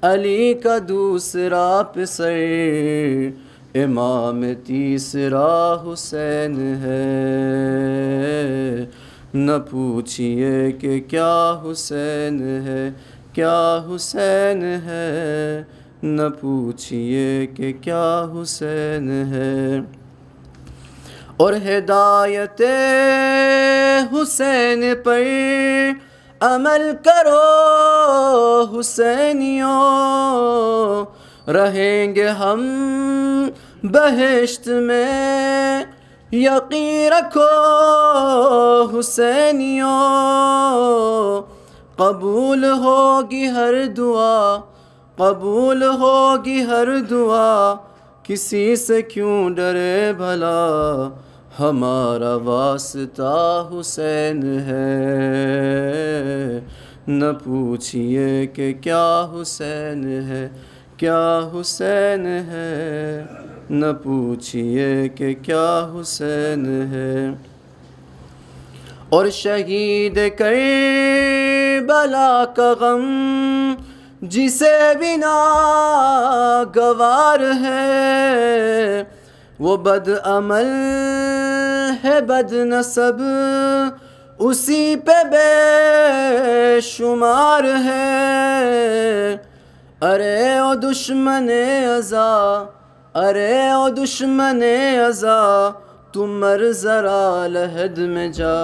علی کا دوسرا پسر، امام تیسرا حسین ہے، نہ پوچھئے کہ کیا حسین ہے، کیا حسین ہے، نہ پوچھئے کہ کیا حسین ہے۔ اور ہدایت حسین پر عمل کرو حسینیوں، رہیں گے ہم بہشت میں، یقین رکھو حسینیوں، قبول ہوگی ہر دعا، قبول ہوگی ہر دعا، کسی سے کیوں ڈرے بھلا، ہمارا واسطہ حسین ہے، نہ پوچھئے کہ کیا حسین ہے، کیا حسین ہے، نہ پوچھئے کہ کیا حسین ہے۔ اور شہید کربلا کا غم جسے بھی ناگوار ہے، وہ بد عمل ہے بد نسب، اسی پہ بے شمار ہے، ارے او دشمن ازا، ارے او دشمن ازا، تم مر ذرا لحد میں جا،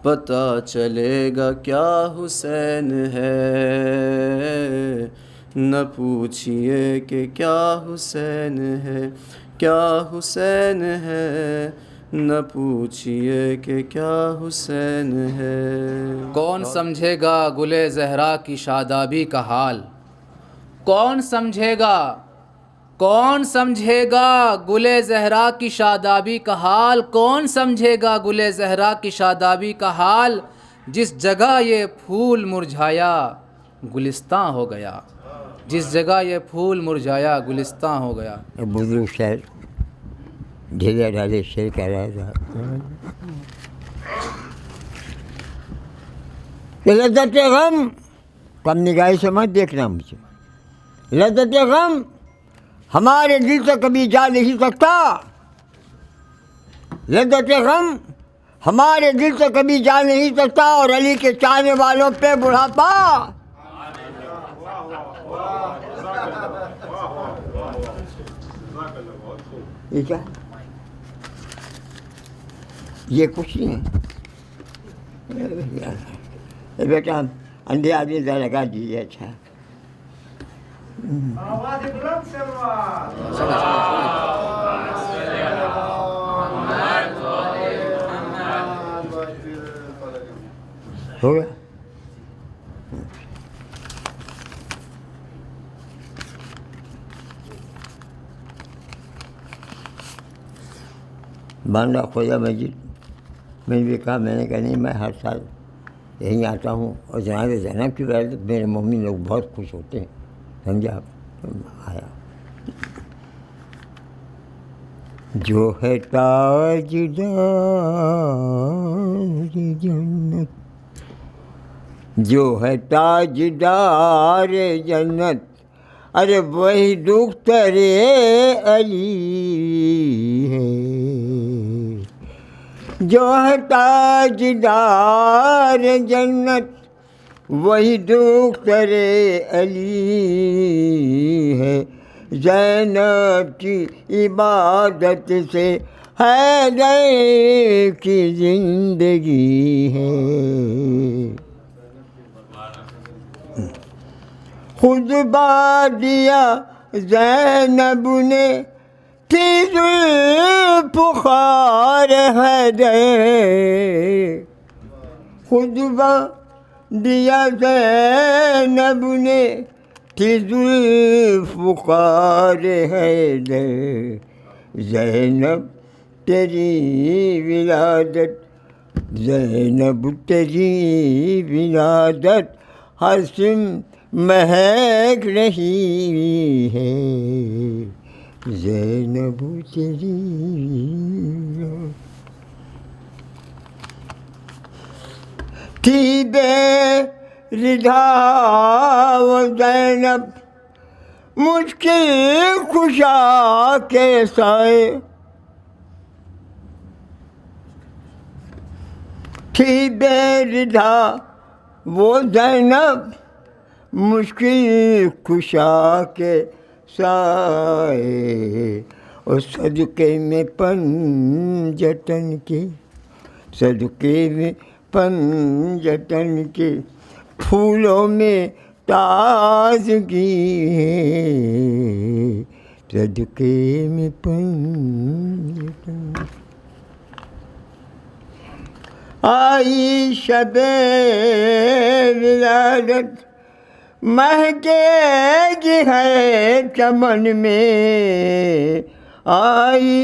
پتہ چلے گا کیا حسین ہے، نہ پوچھئے کہ کیا حسین ہے، کیا حسین ہے، نہ پوچھئے کہ کیا حسین ہے۔ کون سمجھے گا گلے زہرا کی شادابی کا حال، کون سمجھے گا، کون سمجھے گا گلے زہرا کی شادابی کا حال، کون سمجھے گا گلے زہرا کی شادابی کا حال، جس جگہ یہ پھول مرجھایا گلستاں ہو گیا، جس جگہ یہ پھول مرجھایا گلستاں ہو گیا۔ بزرگ شاعر ڈھیلے ڈھالے شعر کہہ رہا تھا کہ لذت غم، کم نگاہی سے مت دیکھنا مجھے، لذت غم ہمارے دل سے کبھی جا نہیں سکتا، لذت غم ہمارے دل سے کبھی جا نہیں سکتا، اور علی کے چاہنے والوں پہ بڑھاپا یہ کیا، یہ کچھ نہیں ہے بیٹا، اندھے آدمی ذرا لگا دیجیے۔ اچھا ہو گیا۔ باندھا خدا مسجد میں بھی کہا، میں نے کہا نہیں، میں ہر سال یہیں آتا ہوں، اور جناب زینب کی وجہ میرے مومن لوگ بہت خوش ہوتے ہیں، سمجھا آپ؟ آیا جو ہے تاجدار جنت، جو ہے تاجدار جنت، ارے وہی دختر علی ہے، جو ہے تاجدار جنت وہی دختر علی ہے، زینب کی عبادت سے حیدر کی زندگی ہے، خود دیا زینب نے تھی ذوالفقار حیدر، خود دیا زینب نے تھی ذوالفقار حیدر، زینب تیری ولادت، زینب تیری ولادت ہر سم مہک رہی ہے، زینب تیری تھی بے رضا و زینب مشکل کشا کے سائے، تھی بے رضا وہ زینب مشکل کشا کے سائے، اور صدقے میں پنجتن کے، صدقے میں پنجتن کے پھولوں میں تازگی ہے، صدقے میں پنجتن آئی شب ولادت، مہکے گی ہے چمن میں، آئی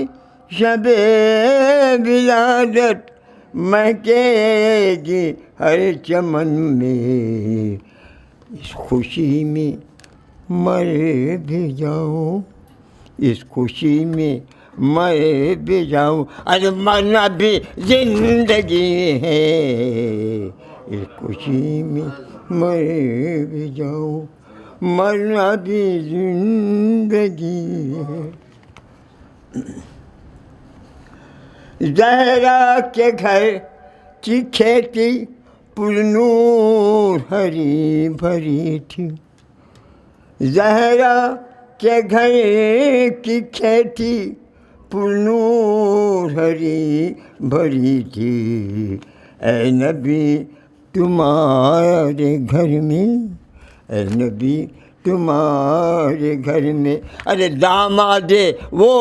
شب ولادت مہکے گی ہر چمن میں، اس خوشی میں مر بھی جاؤں، اس خوشی میں مر بھی جاؤں، ارے مرنا بھی زندگی ہے، اس خوشی میں مر بھی جاؤں، مرنا بھی زندگی ہے۔ زہرا کے گھر کی کھیتی پرنور ہری بھری تھی، زہرا کے گھر کی کھیتی پرنور ہری بھری تھی، اے نبی تمہارے گھر میں، اے نبی تمہارے گھر میں، ارے داماد وہ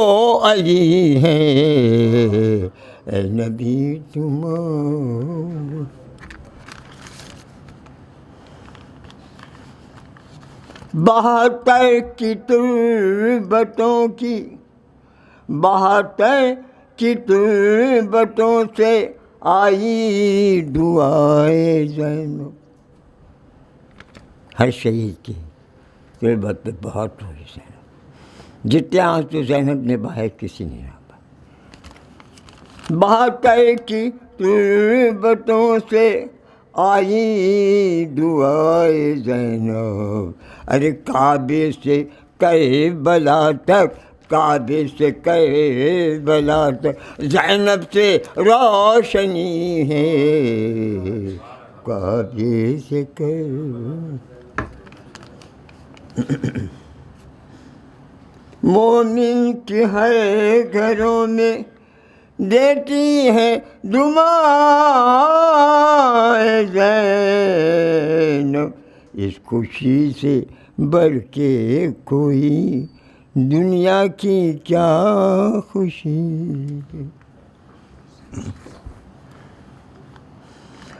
علی ہیں، اے نبی تمہارے۔ بہتر کی تربتوں کی، بہتر کی تربتوں سے آئی دعائے زینب۔ ہر شہید کی تربت پہ بہت روئی زینب، جتنے آنسو زینب نے بہائے کسی نے نہ بہائے۔ بہتر کی تربتوں سے آئی دعائے زینب، ارے کعبے سے کربلا تک، کعبے سے کربلا تک زینب سے روشنی ہے، کعبے سے مومن کے ہر گھروں میں دیتی ہے دعائے زینب، اس خوشی سے بڑھ کے کوئی دنیا کی کیا خوشی۔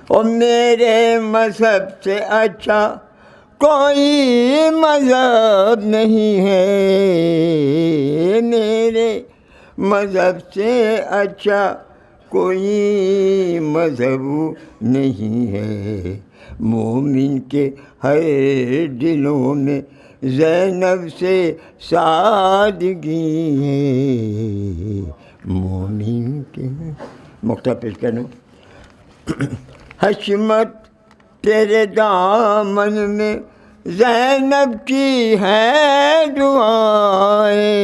اور میرے مذہب سے اچھا کوئی مذہب نہیں ہے، میرے مذہب سے اچھا کوئی مذہب نہیں ہے، مومن کے ہر دلوں میں زینب سے سادگی ہے، مومن کے مقتہ پیش کروں۔ حشمت تیرے دامن میں زینب کی ہے دعائیں،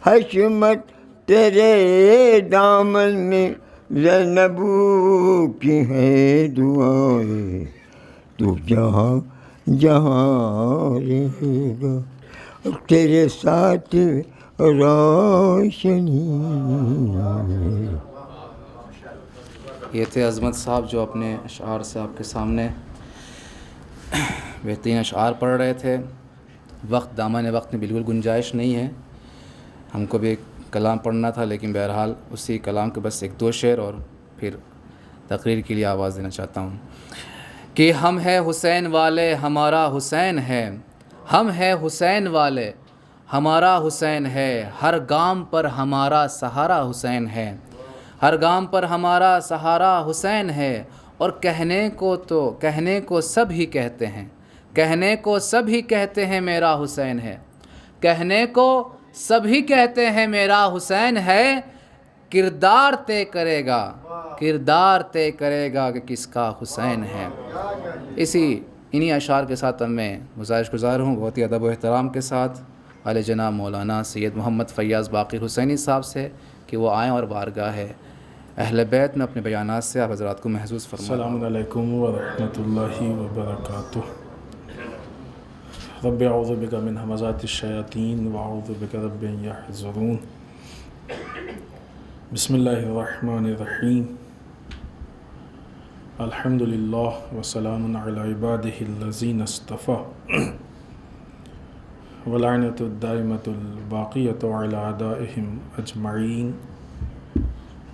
حشمت تیرے دامن میں زینب کی ہے دعائیں، تو جہاں جہاں رہے گا تیرے ساتھ روشنی۔ یہ تھے عظمت صاحب جو اپنے اشعار سے آپ کے سامنے بہترین اشعار پڑھ رہے تھے۔ وقت دامن وقت میں بالکل گنجائش نہیں ہے، ہم کو بھی ایک کلام پڑھنا تھا، لیکن بہرحال اسی کلام کے بس ایک دو شعر اور پھر تقریر کے لیے آواز دینا چاہتا ہوں کہ ہم ہیں حسین والے ہمارا حسین ہے، ہم ہیں حسین والے ہمارا حسین ہے، ہر گام پر ہمارا سہارا حسین ہے، ہر گام پر ہمارا سہارا حسین ہے، اور کہنے کو سب ہی کہتے ہیں، کہنے کو سب ہی کہتے ہیں میرا حسین ہے، کہنے کو سب ہی کہتے ہیں میرا حسین ہے، کردار طے کرے گا، کردار طے کرے گا کہ کس کا حسین ہے۔ انہی اشعار کے ساتھ اب میں گزارش گزار ہوں بہت ہی ادب و احترام کے ساتھ اعلی جناب مولانا سید محمد فیاض باقر حسینی صاحب سے کہ وہ آئیں اور بارگاہ اہل بیت میں اپنے بیانات سے آپ حضرات کو محظوظ فرمائیں۔ السلام علیکم ورحمۃ اللہ وبرکاتہ۔ رب اعوذ بک من ہمزات الشیاطین واعوذ بک رب ان یحضرون۔ بسم اللہ الرحمن الرحیم۔ الحمد للہ وسلام علی عبادہ الذین اصطفیٰ واللعنۃ الدائمۃ الباقیۃ علی اعدائہم اجمعین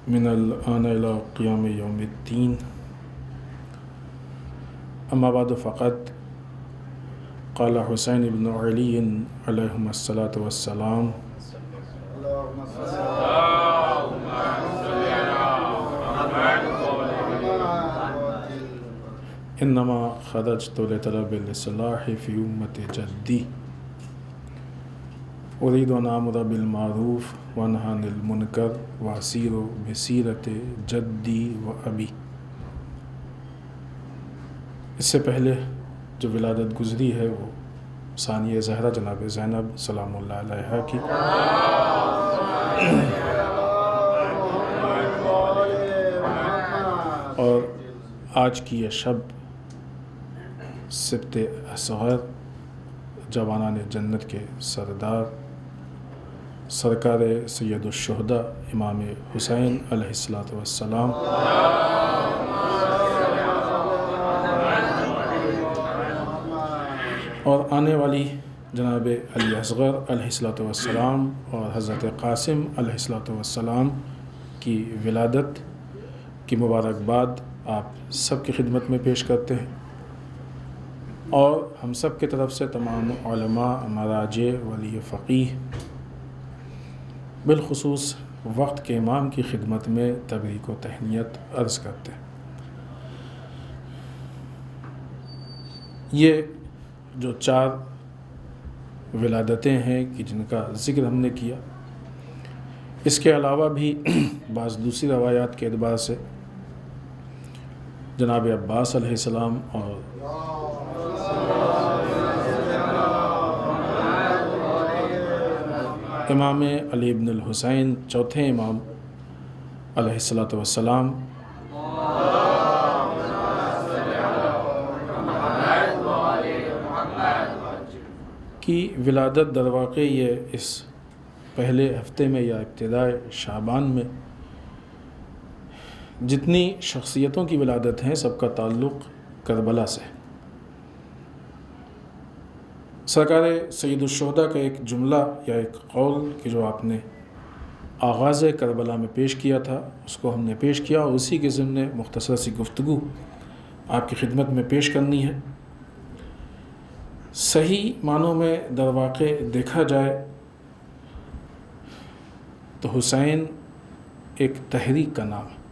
من الآن الی قیام یوم الدین۔ اما بعد فقط قال حسین بن علی علیہم الصلاۃ والسلام انما خرجت لطلب الاصلاح فی امت جدی اريد ان آمر بالمعروف وانہی عن المنکر واسیر بسیرت جدی و ابی۔ اس سے پہلے جو ولادت گزری ہے وہ ثانیہ زہرہ جناب زینب سلام اللہ علیہا کی، اور آج کی یہ شب سبت اصغر جوانان جنت کے سردار سرکار سید الشہداء امام حسین علیہ السلام اور آنے والی جناب علی اصغر علیہ السلام اور حضرت قاسم علیہ السلام کی ولادت کی مبارکباد آپ سب کی خدمت میں پیش کرتے ہیں، اور ہم سب کی طرف سے تمام علماء، مراجع، ولی فقیہ، بالخصوص وقت کے امام کی خدمت میں تبریک و تہنیت عرض کرتے ہیں۔ یہ جو 4 ولادتیں ہیں کہ جن کا ذکر ہم نے کیا، اس کے علاوہ بھی بعض دوسری روایات کے اعتبار سے جناب عباس علیہ السلام اور امام علی بن الحسین چوتھے امام علیہ السلام کی ولادت در واقع یہ اس پہلے ہفتے میں یا ابتدائے شعبان میں جتنی شخصیتوں کی ولادت ہیں سب کا تعلق کربلا سے۔ سرکار سید الشہداء کا ایک جملہ یا ایک قول کہ جو آپ نے آغاز کربلا میں پیش کیا تھا، اس کو ہم نے پیش کیا، اور اسی کے ضمن مختصر سی گفتگو آپ کی خدمت میں پیش کرنی ہے۔ صحیح معنوں میں در واقع دیکھا جائے تو حسین ایک تحریک کا نام ہے،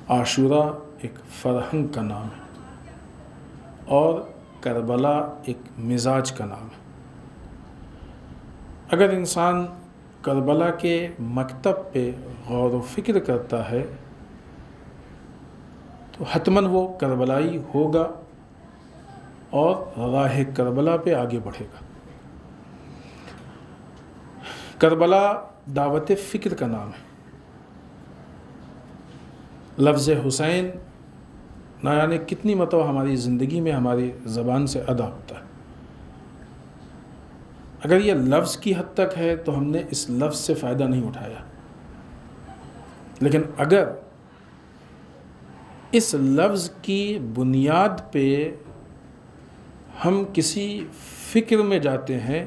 عاشورہ ایک فرہنگ کا نام ہے، اور کربلا ایک مزاج کا نام ہے۔ اگر انسان کربلا کے مکتب پہ غور و فکر کرتا ہے تو حتماً وہ کربلائی ہوگا اور راہ کربلا پہ آگے بڑھے گا۔ کربلا دعوت فکر کا نام ہے۔ لفظ حسین نہ جانے کتنی مرتبہ ہماری زندگی میں ہماری زبان سے ادا ہوتا ہے۔ اگر یہ لفظ کی حد تک ہے تو ہم نے اس لفظ سے فائدہ نہیں اٹھایا، لیکن اگر اس لفظ کی بنیاد پہ ہم کسی فکر میں جاتے ہیں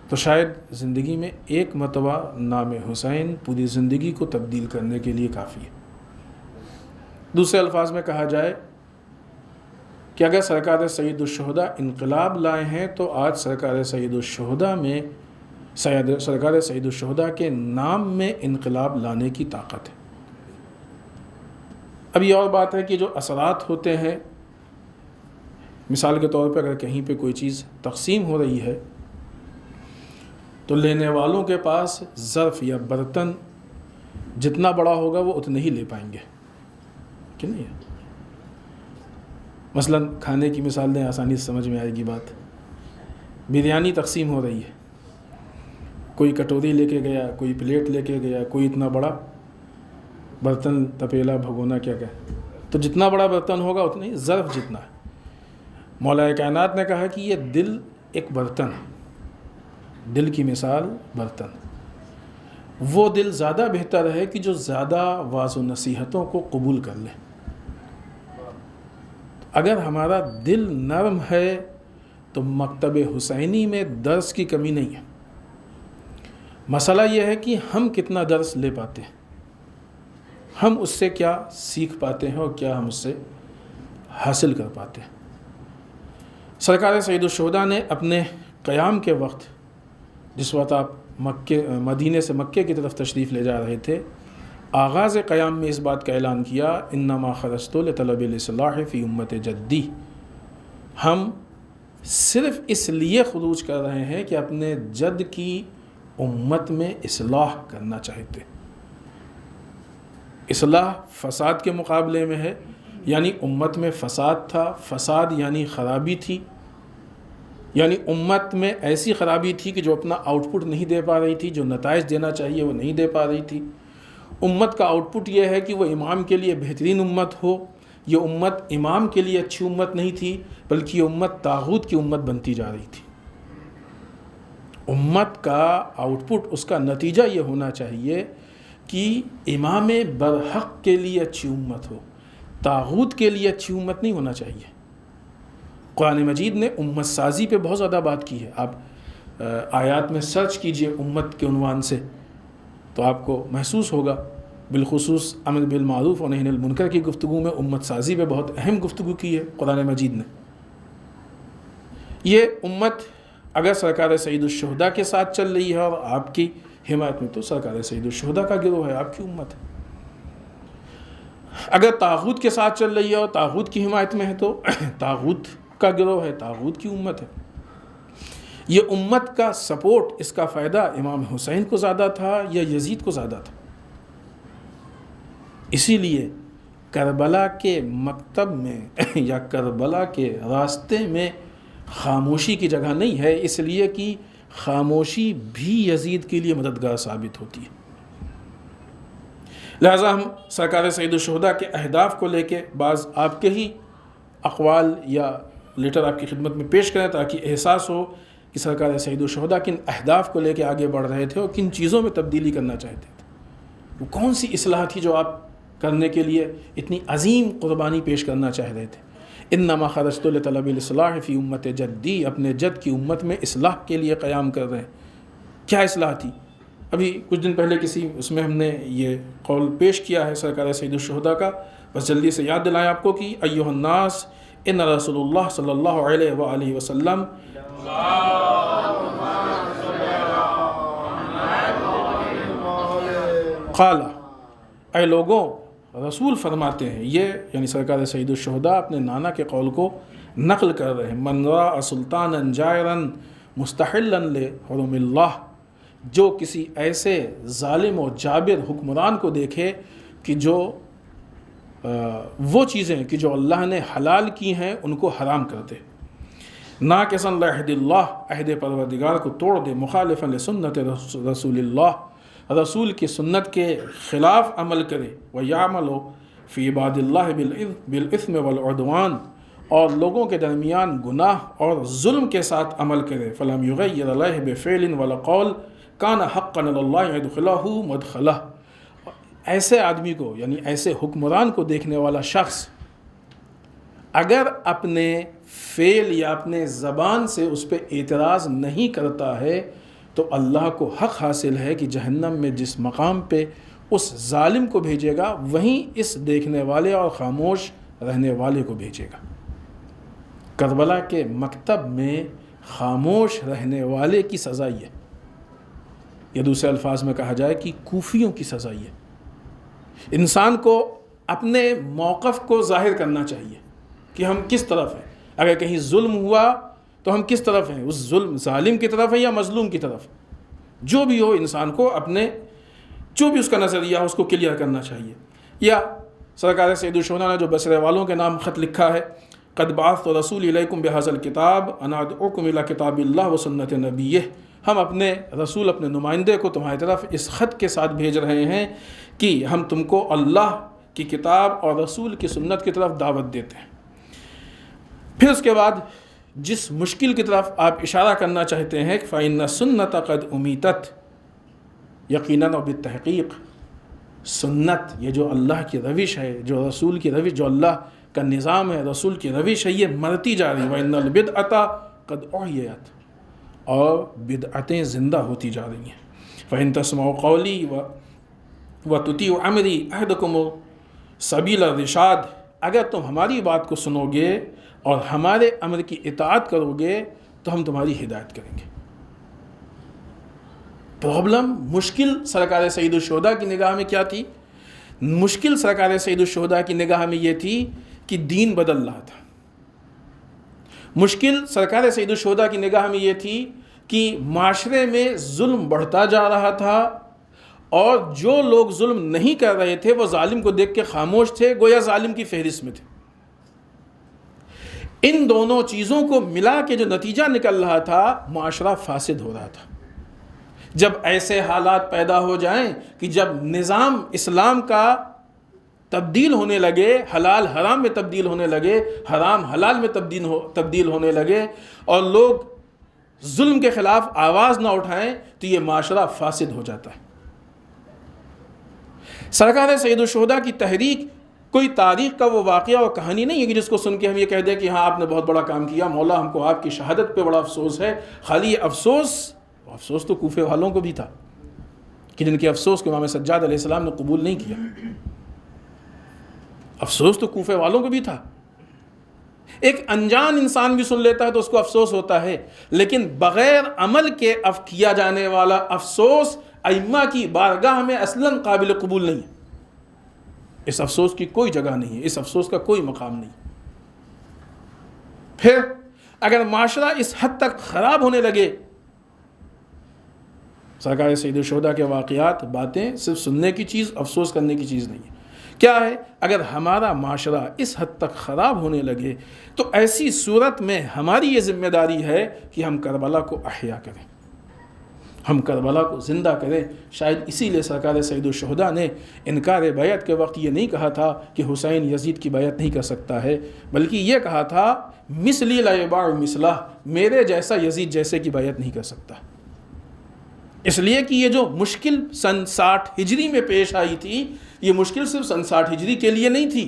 تو شاید زندگی میں ایک مرتبہ نام حسین پوری زندگی کو تبدیل کرنے کے لیے کافی ہے۔ دوسرے الفاظ میں کہا جائے کہ اگر سرکار سید الشہداء انقلاب لائے ہیں تو آج سرکار سید الشہداء میں سرکار سید الشہداء کے نام میں انقلاب لانے کی طاقت ہے۔ اب یہ اور بات ہے کہ جو اثرات ہوتے ہیں، مثال کے طور پہ اگر کہیں پہ کوئی چیز تقسیم ہو رہی ہے تو لینے والوں کے پاس ظرف یا برتن جتنا بڑا ہوگا وہ اتنے ہی لے پائیں گے کہ نہیں ہے؟ مثلا کھانے کی مثال دیں، آسانی سے سمجھ میں آئے گی بات۔ بریانی تقسیم ہو رہی ہے، کوئی کٹوری لے کے گیا، کوئی پلیٹ لے کے گیا، کوئی اتنا بڑا برتن، تپیلا، بھگونا کیا تو جتنا بڑا برتن ہوگا اتنا ہی ظرف جتنا ہے۔ مولا کائنات نے کہا کہ یہ دل ایک برتن ہے، دل کی مثال برتن۔ وہ دل زیادہ بہتر ہے کہ جو زیادہ واعظ و نصیحتوں کو قبول کر لے۔ اگر ہمارا دل نرم ہے تو مکتب حسینی میں درس کی کمی نہیں ہے۔ مسئلہ یہ ہے کہ ہم کتنا درس لے پاتے ہیں، ہم اس سے کیا سیکھ پاتے ہیں اور کیا ہم اس سے حاصل کر پاتے ہیں۔ سرکار سید الشہداء نے اپنے قیام کے وقت، جس وقت آپ مدینے سے مکے کی طرف تشریف لے جا رہے تھے، آغاز قیام میں اس بات کا اعلان کیا، انما خرجت لطلب الاصلاح فی امت جدی، ہم صرف اس لیے خروج کر رہے ہیں کہ اپنے جد کی امت میں اصلاح کرنا چاہتے۔ اصلاح فساد کے مقابلے میں ہے، یعنی امت میں فساد تھا، فساد یعنی خرابی تھی، یعنی امت میں ایسی خرابی تھی کہ جو اپنا آؤٹ پٹ نہیں دے پا رہی تھی، جو نتائج دینا چاہیے وہ نہیں دے پا رہی تھی۔ امت کا آؤٹ پٹ یہ ہے کہ وہ امام کے لیے بہترین امت ہو۔ یہ امت امام کے لیے اچھی امت نہیں تھی، بلکہ یہ امت طاغوت کی امت بنتی جا رہی تھی۔ امت کا آؤٹ پٹ، اس کا نتیجہ یہ ہونا چاہیے کہ امام برحق کے لیے اچھی امت ہو، طاغوت کے لیے اچھی امت نہیں ہونا چاہیے۔ قرآن مجید نے امت سازی پہ بہت زیادہ بات کی ہے. آپ آیات میں سرچ کیجئے امت کے عنوان سے تو آپ کو محسوس ہوگا. بالخصوص امر بالمعروف اور نہی عن المنکر کی گفتگو میں امت سازی پہ بہت اہم گفتگو کی ہے قرآن مجید نے. یہ امت اگر سرکار سید الشہداء کے ساتھ چل رہی ہے اور آپ کی حمایت میں تو سرکار سید الشہداء کا گروہ ہے، آپ کی امت ہے. اگر طاغوت کے ساتھ چل رہی ہے اور طاغوت کی حمایت میں ہے تو طاغوت کا گروہ ہے، طاغوت کی امت ہے. یہ امت کا سپورٹ، اس کا فائدہ امام حسین کو زیادہ تھا یا یزید کو زیادہ تھا؟ اسی لیے کربلا کے مکتب میں یا کربلا کے راستے میں خاموشی کی جگہ نہیں ہے، اس لیے کہ خاموشی بھی یزید کے لیے مددگار ثابت ہوتی ہے. لہٰذا ہم سرکار سید الشہداء کے اہداف کو لے کے بعض آپ کے ہی اقوال یا لیٹر آپ کی خدمت میں پیش کریں تاکہ احساس ہو کہ سرکار سید الشہداء کن اہداف کو لے کے آگے بڑھ رہے تھے اور کن چیزوں میں تبدیلی کرنا چاہتے تھے. وہ کون سی اصلاح تھی جو آپ کرنے کے لیے اتنی عظیم قربانی پیش کرنا چاہ رہے تھے. انما خرجت لطلب الاصلاح فی امت جدی، اپنے جد کی امت میں اصلاح کے لیے قیام کر رہے ہیں. کیا اصلاح تھی؟ ابھی کچھ دن پہلے اس میں ہم نے یہ قول پیش کیا ہے سرکار سید الشہداء کا، بس جلدی سے یاد دلائیں آپ کو کہ ایھا الناس ان رسول اللہ صلی اللہ علیہ وآلہ وسلم قال، اے لوگوں، رسول فرماتے ہیں، یہ یعنی سرکار سید الشہداء اپنے نانا کے قول کو نقل کر رہے ہیں. من راء سلطانا جائرا مستحلا لحرم اللہ، جو کسی ایسے ظالم و جابر حکمران کو دیکھے کہ جو وہ چیزیں کہ جو اللہ نے حلال کی ہیں ان کو حرام کر دے. ناقصا لعہد اللہ، عہد پروردگار کو توڑ دے. مخالفا لسنت رسول اللہ، رسول کی سنت کے خلاف عمل کرے. وَيَعْمَلُ فِي عِبَادِ اللَّهِ بِالْإِثْمِ وَالْعُدْوَانِ، اور لوگوں کے درمیان گناہ اور ظلم کے ساتھ عمل کرے. فَلَمْ يُغَيِّرْ عَلَيْهِ بِفِعْلٍ وَلَا قَوْلٍ كَانَ حَقًّا عَلَى اللَّهِ أَن يُدْخِلَهُ مَدْخَلَهُ. ایسے آدمی کو یعنی ایسے حکمران کو دیکھنے والا شخص اگر اپنے فعل یا اپنے زبان سے اس پہ اعتراض نہیں کرتا ہے تو اللہ کو حق حاصل ہے کہ جہنم میں جس مقام پہ اس ظالم کو بھیجے گا وہیں اس دیکھنے والے اور خاموش رہنے والے کو بھیجے گا. کربلا کے مکتب میں خاموش رہنے والے کی سزا یہ، یا دوسرے الفاظ میں کہا جائے کہ کوفیوں کی سزا یہ. انسان کو اپنے موقف کو ظاہر کرنا چاہیے کہ ہم کس طرف ہیں. اگر کہیں ظلم ہوا تو ہم کس طرف ہیں، اس ظالم کی طرف ہیں یا مظلوم کی طرف. جو بھی ہو انسان کو اپنے جو بھی اس کا نظریہ ہو اس کو کلیئر کرنا چاہیے. یا سرکار سید الشہداء نے جو بصرے والوں کے نام خط لکھا ہے، قد بعثت رسول الیکم بہذا الکتاب ان ادعوکم الی کتاب اللہ و سنت نبیہ، ہم اپنے رسول اپنے نمائندے کو تمہاری طرف اس خط کے ساتھ بھیج رہے ہیں کہ ہم تم کو اللہ کی کتاب اور رسول کی سنت کی طرف دعوت دیتے ہیں. پھر اس کے بعد جس مشکل کی طرف آپ اشارہ کرنا چاہتے ہیں کہ فَإِنَّ السُّنَّةَ قَدْ أُمِيتَتْ، یقیناً و بالتحقیق سنت، یہ جو اللہ کی روش ہے، جو رسول کی روش، جو اللہ کا نظام ہے، رسول کی روش ہے، یہ مرتی جا رہی ہے. وَإِنَّ الْبِدْعَةَ قَدْ أُحْيِيَتْ، اور بدعتیں زندہ ہوتی جا رہی ہیں. فَإِن تَسْمَعُوا قَوْلِي وَتُطِيعُوا أَمْرِي أَهْدِكُمْ سَبِيلَ الرِّشَادِ، اگر تم ہماری بات کو سنو گے اور ہمارے امر کی اطاعت کرو گے تو ہم تمہاری ہدایت کریں گے. پرابلم، مشکل سرکار سید الشہداء کی نگاہ میں کیا تھی؟ مشکل سرکار سید الشہداء کی نگاہ میں یہ تھی کہ دین بدل رہا تھا. مشکل سرکار سید الشہداء کی نگاہ میں یہ تھی کہ معاشرے میں ظلم بڑھتا جا رہا تھا اور جو لوگ ظلم نہیں کر رہے تھے وہ ظالم کو دیکھ کے خاموش تھے، گویا ظالم کی فہرست میں تھے. ان دونوں چیزوں کو ملا کے جو نتیجہ نکل رہا تھا، معاشرہ فاسد ہو رہا تھا. جب ایسے حالات پیدا ہو جائیں کہ جب نظام اسلام کا تبدیل ہونے لگے، حلال حرام میں تبدیل ہونے لگے، حرام حلال میں تبدیل ہونے لگے، اور لوگ ظلم کے خلاف آواز نہ اٹھائیں تو یہ معاشرہ فاسد ہو جاتا ہے. سرکار سید الشہداء کی تحریک کوئی تاریخ کا وہ واقعہ اور کہانی نہیں ہے کہ جس کو سن کے ہم یہ کہہ دیں کہ ہاں آپ نے بہت بڑا کام کیا، مولا ہم کو آپ کی شہادت پہ بڑا افسوس ہے۔ خالی یہ افسوس تو کوفے والوں کو بھی تھا کہ جن کے افسوس کو امام سجاد علیہ السلام نے قبول نہیں کیا۔ افسوس تو کوفے والوں کو بھی تھا۔ ایک انجان انسان بھی سن لیتا ہے تو اس کو افسوس ہوتا ہے، لیکن بغیر عمل کے کیا جانے والا افسوس ائمہ کی بارگاہ میں اصلاً قابل قبول نہیں ہے۔ اس افسوس کی کوئی جگہ نہیں ہے، اس افسوس کا کوئی مقام نہیں۔ پھر اگر معاشرہ اس حد تک خراب ہونے لگے، سرکار سید الشہداء کے واقعات، باتیں صرف سننے کی چیز، افسوس کرنے کی چیز نہیں ہے۔ کیا ہے؟ اگر ہمارا معاشرہ اس حد تک خراب ہونے لگے تو ایسی صورت میں ہماری یہ ذمہ داری ہے کہ ہم کربلا کو احیا کریں، ہم کربلا کو زندہ کریں۔ شاید اسی لیے سرکار سید الشہداء نے انکار بیعت کے وقت یہ نہیں کہا تھا کہ حسین یزید کی بیعت نہیں کر سکتا ہے، بلکہ یہ کہا تھا مثلی لا یباع مثلہ، میرے جیسا یزید جیسے کی بیعت نہیں کر سکتا۔ اس لیے کہ یہ جو مشکل سن 60 ہجری میں پیش آئی تھی، یہ مشکل صرف سن 60 ہجری کے لیے نہیں تھی،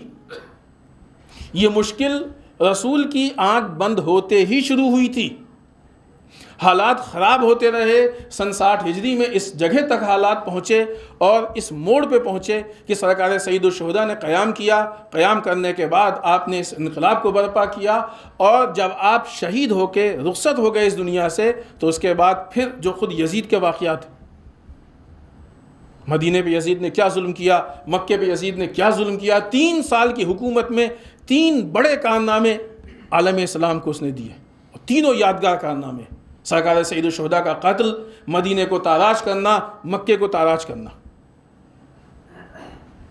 یہ مشکل رسول کی آنکھ بند ہوتے ہی شروع ہوئی تھی۔ حالات خراب ہوتے رہے، سن 60 ہجری میں اس جگہ تک حالات پہنچے اور اس موڑ پہ پہنچے کہ سرکار سید الشہداء نے قیام کیا۔ قیام کرنے کے بعد آپ نے اس انقلاب کو برپا کیا، اور جب آپ شہید ہو کے رخصت ہو گئے اس دنیا سے تو اس کے بعد پھر جو خود یزید کے واقعات، مدینے پہ یزید نے کیا ظلم کیا، مکے پہ یزید نے کیا ظلم کیا، 3 سال کی حکومت میں 3 بڑے کارنامے عالم اسلام کو اس نے دیے، اور تینوں یادگار کارنامے: سرکار سید الشہداء کا قتل، مدینے کو تاراج کرنا، مکے کو تاراج کرنا۔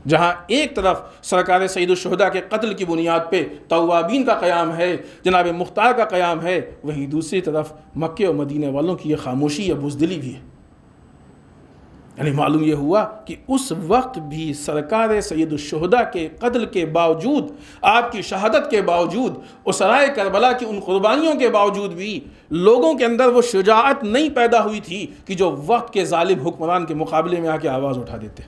جہاں ایک طرف سرکار سید الشہداء کے قتل کی بنیاد پہ توابین کا قیام ہے، جناب مختار کا قیام ہے، وہیں دوسری طرف مکے اور مدینے والوں کی یہ خاموشی یا بزدلی بھی ہے۔ یعنی معلوم یہ ہوا کہ اس وقت بھی سرکار سید الشہداء کے قتل کے باوجود، آپ کی شہادت کے باوجود، اسرائے کربلا کی ان قربانیوں کے باوجود بھی لوگوں کے اندر وہ شجاعت نہیں پیدا ہوئی تھی کہ جو وقت کے ظالم حکمران کے مقابلے میں آ کے آواز اٹھا دیتے۔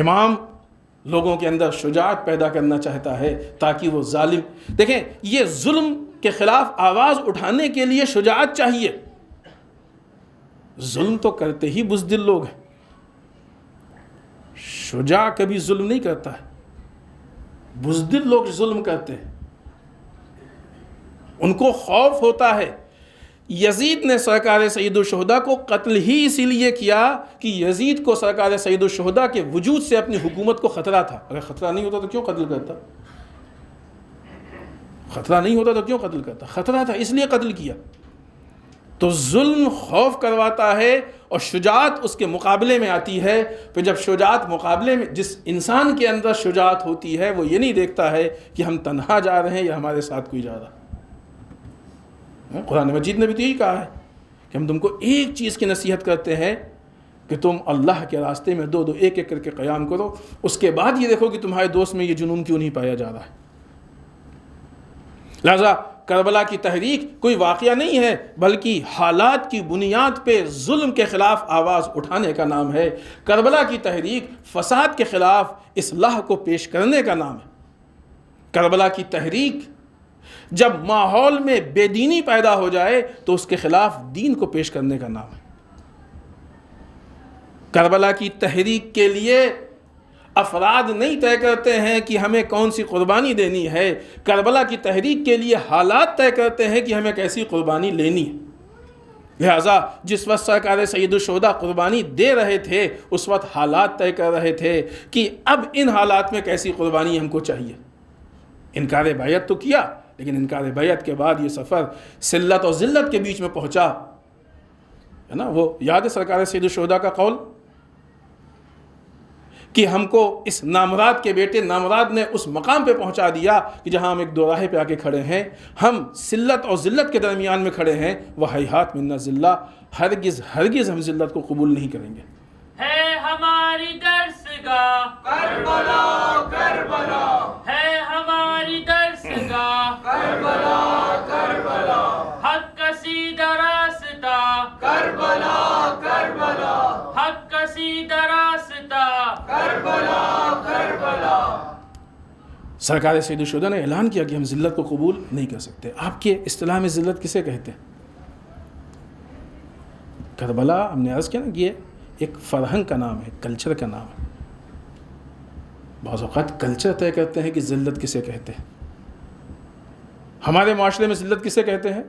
امام لوگوں کے اندر شجاعت پیدا کرنا چاہتا ہے تاکہ وہ ظالم، دیکھیں یہ ظلم کے خلاف آواز اٹھانے کے لیے شجاعت چاہیے۔ ظلم تو کرتے ہی بزدل لوگ ہیں، شجاع کبھی ظلم نہیں کرتا ہے، بزدل لوگ ظلم کرتے ہیں، ان کو خوف ہوتا ہے۔ یزید نے سرکار سید الشہداء کو قتل ہی اسی لیے کیا کہ یزید کو سرکار سید الشہداء کے وجود سے اپنی حکومت کو خطرہ تھا۔ اگر خطرہ نہیں ہوتا تو کیوں قتل کرتا؟ خطرہ نہیں ہوتا تو کیوں قتل کرتا؟ خطرہ تھا، اس لیے قتل کیا۔ تو ظلم خوف کرواتا ہے اور شجاعت اس کے مقابلے میں آتی ہے۔ پھر جب شجاعت مقابلے میں، جس انسان کے اندر شجاعت ہوتی ہے وہ یہ نہیں دیکھتا ہے کہ ہم تنہا جا رہے ہیں یا ہمارے ساتھ کوئی جا رہا ہے۔ قرآن مجید نے بھی تو یہی کہا ہے کہ ہم تم کو ایک چیز کی نصیحت کرتے ہیں کہ تم اللہ کے راستے میں 2 ایک کر کے قیام کرو، اس کے بعد یہ دیکھو کہ تمہارے دوست میں یہ جنون کیوں نہیں پایا جا رہا ہے۔ لہذا کربلا کی تحریک کوئی واقعہ نہیں ہے، بلکہ حالات کی بنیاد پہ ظلم کے خلاف آواز اٹھانے کا نام ہے۔ کربلا کی تحریک فساد کے خلاف اصلاح کو پیش کرنے کا نام ہے۔ کربلا کی تحریک جب ماحول میں بے دینی پیدا ہو جائے تو اس کے خلاف دین کو پیش کرنے کا نام ہے۔ کربلا کی تحریک کے لیے افراد نہیں طے کرتے ہیں کہ ہمیں کون سی قربانی دینی ہے، کربلا کی تحریک کے لیے حالات طے کرتے ہیں کہ ہمیں کیسی قربانی لینی ہے۔ لہٰذا جس وقت سرکار سید الشہداء قربانی دے رہے تھے اس وقت حالات طے کر رہے تھے کہ اب ان حالات میں کیسی قربانی ہم کو چاہیے۔ انکار بیعت تو کیا، لیکن انکار بیعت کے بعد یہ سفر ذلت اور ذلت کے بیچ میں پہنچا ہے نا۔ وہ یاد ہے سرکار سید الشہداء کا قول کہ ہم کو اس نامراد کے بیٹے نامراد نے اس مقام پہ پہنچا دیا کہ جہاں ہم ایک دوراہے پہ آ کے کھڑے ہیں، ہم ذلت اور ذلت کے درمیان میں کھڑے ہیں۔ وَهَيْهَاتْ مِنَّا ذِلَّةٌ، ہرگز ہم ذلت کو قبول نہیں کریں گے۔ ہے ہماری درسگاہ کربلا کربلا، ہے ہماری درسگاہ کربلا کربلا، حق کا سیدھا راستہ کربلا کربلا، حق کا سیدھا راستہ کربلا سرکار سید الشہداء نے اعلان کیا کہ ہم ذلت کو قبول نہیں کر سکتے. آپ کے اصطلاح میں ذلت کسے کہتے ہیں؟ کربلا ہم نے عرض کیا نا کہ یہ ایک فرہنگ کا نام ہے، کلچر کا نام ہے. بعض اوقات کلچر طے کرتے ہیں کہ ذلت کسے کہتے ہیں. ہمارے معاشرے میں ذلت کسے کہتے ہیں؟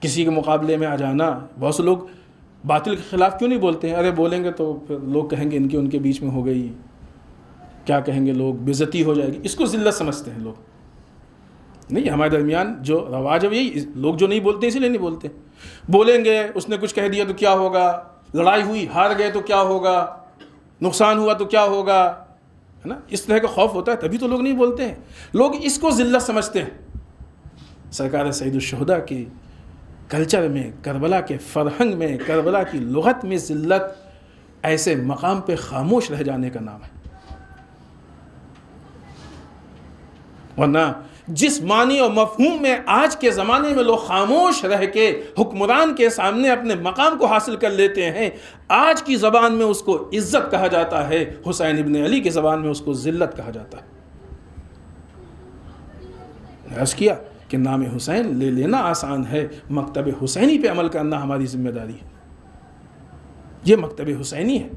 کسی کے مقابلے میں آ جانا. بہت سے لوگ باطل کے خلاف کیوں نہیں بولتے ہیں؟ ارے بولیں گے تو پھر لوگ کہیں گے ان کے بیچ میں ہو گئی، کیا کہیں گے لوگ، بے عزتی ہو جائے گی. اس کو ذلت سمجھتے ہیں لوگ. نہیں، ہمارے درمیان جو رواج ہے یہی، لوگ جو نہیں بولتے اسی لیے نہیں بولتے. بولیں گے اس نے کچھ کہہ دیا تو کیا ہوگا، لڑائی ہوئی ہار گئے تو کیا ہوگا، نقصان ہوا تو کیا ہوگا، ہے نا. اس طرح کا خوف ہوتا ہے، تبھی تو لوگ نہیں بولتے ہیں. لوگ اس کو ذلت سمجھتے ہیں. سرکار سید الشہداء کی کلچر میں، کربلا کے فرہنگ میں، کربلا کی لغت میں ذلت ایسے مقام پہ خاموش رہ جانے کا نام ہے. ورنہ جس معنی اور مفہوم میں آج کے زمانے میں لوگ خاموش رہ کے حکمران کے سامنے اپنے مقام کو حاصل کر لیتے ہیں، آج کی زبان میں اس کو عزت کہا جاتا ہے، حسین ابن علی کی زبان میں اس کو ذلت کہا جاتا ہے. عرض کیا کہ نام حسین لے لینا آسان ہے، مکتب حسینی پہ عمل کرنا ہماری ذمہ داری ہے. یہ مکتب حسینی ہے.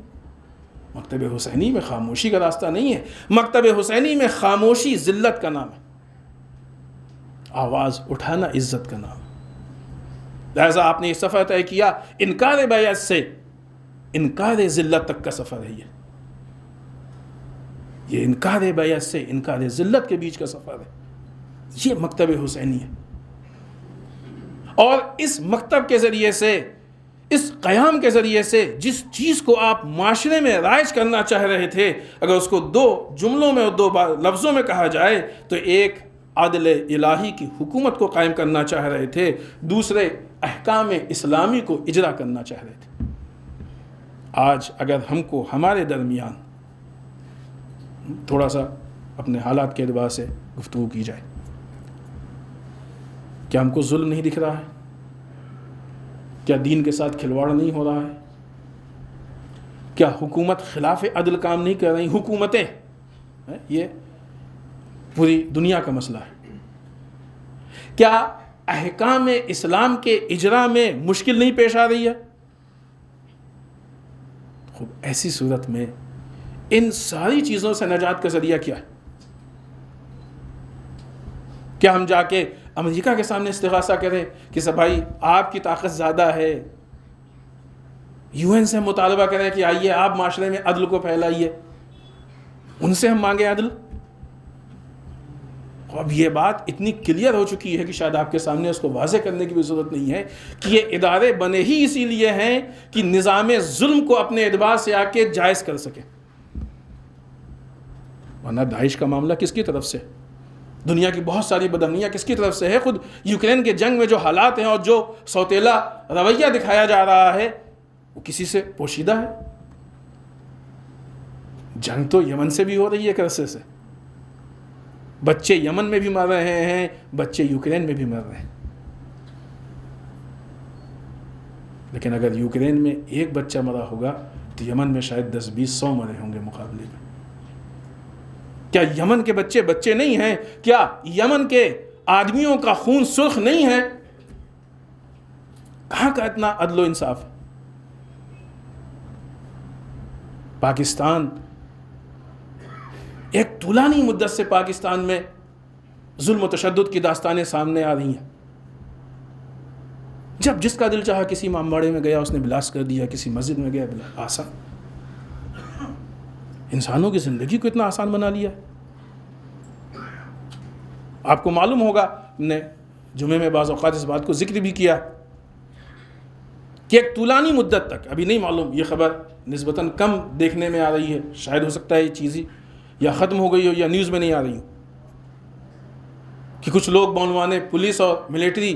مکتب حسینی میں خاموشی کا راستہ نہیں ہے. مکتب حسینی میں خاموشی ذلت کا نام ہے، آواز اٹھانا عزت کا نام. لہذا آپ نے یہ سفر طے کیا، انکار بیعت سے انکار ذلت تک کا سفر ہے. یہ انکار بیعت سے انکار ذلت کے بیچ کا سفر ہے. یہ مکتب حسینی ہے. اور اس مکتب کے ذریعے سے، اس قیام کے ذریعے سے جس چیز کو آپ معاشرے میں رائج کرنا چاہ رہے تھے، اگر اس کو دو جملوں میں اور دو لفظوں میں کہا جائے تو ایک عدل الہی کی حکومت کو قائم کرنا چاہ رہے تھے، دوسرے احکام اسلامی کو اجرا کرنا چاہ رہے تھے. آج اگر ہم کو ہمارے درمیان تھوڑا سا اپنے حالات کے اعتبار سے گفتگو کی جائے، کیا ہم کو ظلم نہیں دکھ رہا ہے؟ کیا دین کے ساتھ کھلواڑ نہیں ہو رہا ہے؟ کیا حکومت خلاف عدل کام نہیں کر رہی؟ حکومتیں، یہ پوری دنیا کا مسئلہ ہے. کیا احکام اسلام کے اجرا میں مشکل نہیں پیش آ رہی ہے؟ خوب ایسی صورت میں ان ساری چیزوں سے نجات کا ذریعہ کیا ہے؟ کیا ہم جا کے امریکہ کے سامنے استغاثہ کریں کہ سب بھائی آپ کی طاقت زیادہ ہے، UN سے مطالبہ کریں کہ آئیے آپ معاشرے میں عدل کو پھیلائیے، ان سے ہم مانگیں عدل؟ اب یہ بات اتنی کلیئر ہو چکی ہے کہ شاید آپ کے سامنے اس کو واضح کرنے کی بھی ضرورت نہیں ہے کہ یہ ادارے بنے ہی اسی لیے ہیں کہ نظام ظلم کو اپنے اعتبار سے آ کے جائز کر سکیں. ورنہ داعش کا معاملہ کس کی طرف سے، دنیا کی بہت ساری بدامنیاں کس کی طرف سے ہے؟ خود یوکرین کے جنگ میں جو حالات ہیں اور جو سوتیلا رویہ دکھایا جا رہا ہے وہ کسی سے پوشیدہ ہے. جنگ تو یمن سے بھی ہو رہی ہے ایک عرصے سے، بچے یمن میں بھی مر رہے ہیں، بچے یوکرین میں بھی مر رہے ہیں. لیکن اگر یوکرین میں ایک بچہ مرا ہوگا تو یمن میں شاید 10-20-100 مرے ہوں گے مقابلے میں. کیا یمن کے بچے بچے نہیں ہیں؟ کیا یمن کے آدمیوں کا خون سرخ نہیں ہے؟ کہاں کا اتنا عدل و انصاف؟ پاکستان ایک طولانی مدت سے پاکستان میں ظلم و تشدد کی داستانیں سامنے آ رہی ہیں. جب جس کا دل چاہا کسی امامباڑے میں گیا، اس نے بلاس کر دیا، کسی مسجد میں گیا آسان. انسانوں کی زندگی کو اتنا آسان بنا لیا. آپ کو معلوم ہوگا، نے جمعے میں بعض اوقات اس بات کو ذکر بھی کیا کہ ایک طولانی مدت تک، ابھی نہیں معلوم، یہ خبر نسبتاً کم دیکھنے میں آ رہی ہے، شاید ہو سکتا ہے یہ چیز ہی یا ختم ہو گئی ہو یا نیوز میں نہیں آ رہی ہو، کہ کچھ لوگ بعنوان پولیس اور ملٹری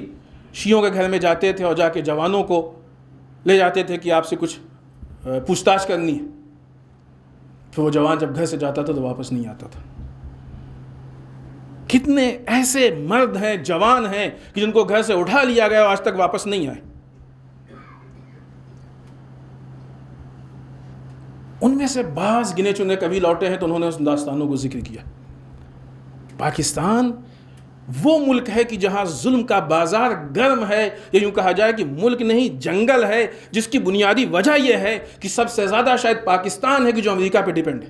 شیعوں کے گھر میں جاتے تھے اور جا کے جوانوں کو لے جاتے تھے کہ آپ سے کچھ پوچھ تاچھ کرنی ہے. پھر وہ جوان جب گھر سے جاتا تھا تو واپس نہیں آتا تھا. کتنے ایسے مرد ہیں، جوان ہیں کہ جن کو گھر سے اٹھا لیا گیا اور آج تک واپس نہیں آئے. ان میں سے بعض گنے چنے کبھی لوٹے ہیں تو انہوں نے اس داستانوں کو ذکر کیا. پاکستان وہ ملک ہے کہ جہاں ظلم کا بازار گرم ہے، یا یوں کہا جائے کہ ملک نہیں جنگل ہے، جس کی بنیادی وجہ یہ ہے کہ سب سے زیادہ شاید پاکستان ہے کہ جو امریکہ پہ ڈیپینڈ ہے۔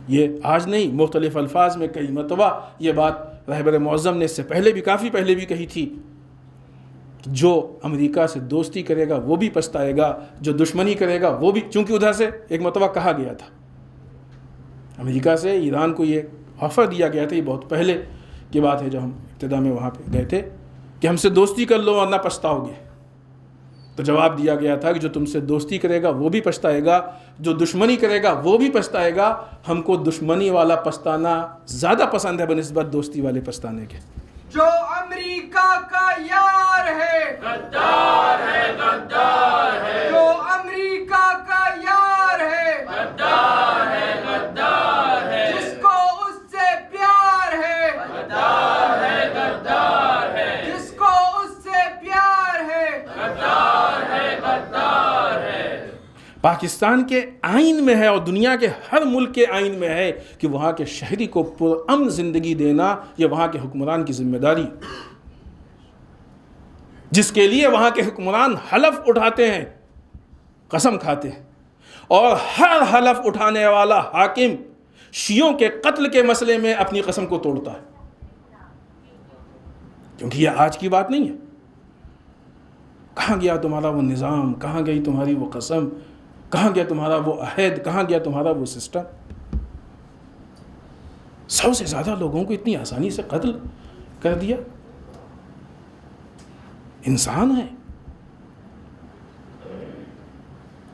یہ آج نہیں، مختلف الفاظ میں کئی مرتبہ یہ بات رہبر معظم نے اس سے پہلے بھی، کافی پہلے بھی کہی تھی، جو امریکہ سے دوستی کرے گا وہ بھی پچھتائے گا، جو دشمنی کرے گا وہ بھی، چونکہ ادھر سے ایک مرتبہ کہا گیا تھا امریکہ سے ایران کو یہ آفر دیا گیا تھا، یہ بہت پہلے کی بات ہے جب ہم ابتدا میں وہاں پہ گئے تھے، کہ ہم سے دوستی کر لو ورنہ پچھتاؤ گے۔ تو جواب دیا گیا تھا کہ جو تم سے دوستی کرے گا وہ بھی پچھتائے گا، جو دشمنی کرے گا وہ بھی پچھتائے گا۔ ہم کو دشمنی والا پچھتانا زیادہ پسند ہے بنسبت دوستی والے پچھتانے کے۔ جو امریکہ کا یار ہے غدار ہے، غدار ہے، جو امریکہ کا یار ہے غدار ہے، غدار ہے، جس کو اس سے پیار ہے غدار ہے، غدار ہے، جس کو اس سے پیار ہے غدار ہے، غدار ہے۔ پاکستان کے آئین میں ہے اور دنیا کے ہر ملک کے آئین میں ہے کہ وہاں کے شہری کو پرامن زندگی دینا یہ وہاں کے حکمران کی ذمہ داری، جس کے لیے وہاں کے حکمران حلف اٹھاتے ہیں، قسم کھاتے ہیں، اور ہر حلف اٹھانے والا حاکم شیعوں کے قتل کے مسئلے میں اپنی قسم کو توڑتا ہے، کیونکہ یہ آج کی بات نہیں ہے۔ کہاں گیا تمہارا وہ نظام، کہاں گئی تمہاری وہ قسم، کہاں گیا تمہارا وہ عہد، کہاں گیا تمہارا وہ سسٹم؟ 100 سے زیادہ لوگوں کو اتنی آسانی سے قتل کر دیا۔ انسان ہے،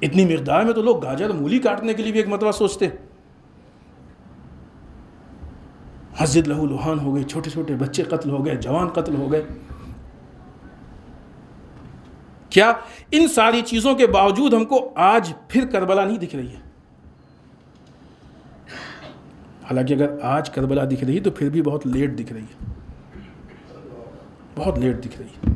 اتنی مقدار میں تو لوگ گاجر مولی کاٹنے کے لیے بھی ایک مرتبہ سوچتے۔ مسجد لہو لہان ہو گئی، چھوٹے چھوٹے بچے قتل ہو گئے، جوان قتل ہو گئے۔ کیا ان ساری چیزوں کے باوجود ہم کو آج پھر کربلا نہیں دکھ رہی ہے؟ حالانکہ اگر آج کربلا دکھ رہی تو پھر بھی بہت لیٹ دکھ رہی ہے، بہت لیٹ دکھ رہی ہے۔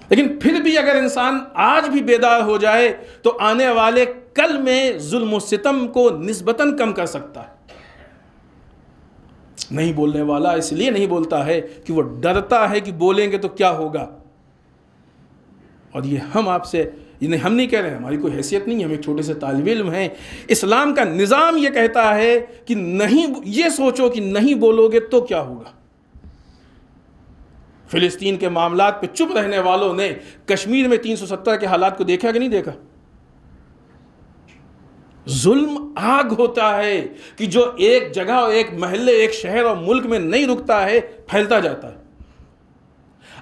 لیکن پھر بھی اگر انسان آج بھی بیدار ہو جائے تو آنے والے کل میں ظلم و ستم کو نسبتاً کم کر سکتا ہے۔ نہیں بولنے والا اس لیے نہیں بولتا ہے کہ وہ ڈرتا ہے کہ بولیں گے تو کیا ہوگا۔ اور یہ ہم آپ سے، ہم نہیں کہہ رہے ہیں، ہماری کوئی حیثیت نہیں ہے، ہم ایک چھوٹے سے طالب علم ہیں۔ اسلام کا نظام یہ کہتا ہے کہ نہیں، یہ سوچو کہ نہیں بولو گے تو کیا ہوگا۔ فلسطین کے معاملات پہ چپ رہنے والوں نے کشمیر میں 370 کے حالات کو دیکھا کہ نہیں دیکھا؟ ظلم آگ ہوتا ہے کہ جو ایک جگہ اور ایک محلے، ایک شہر اور ملک میں نہیں رکتا ہے، پھیلتا جاتا ہے۔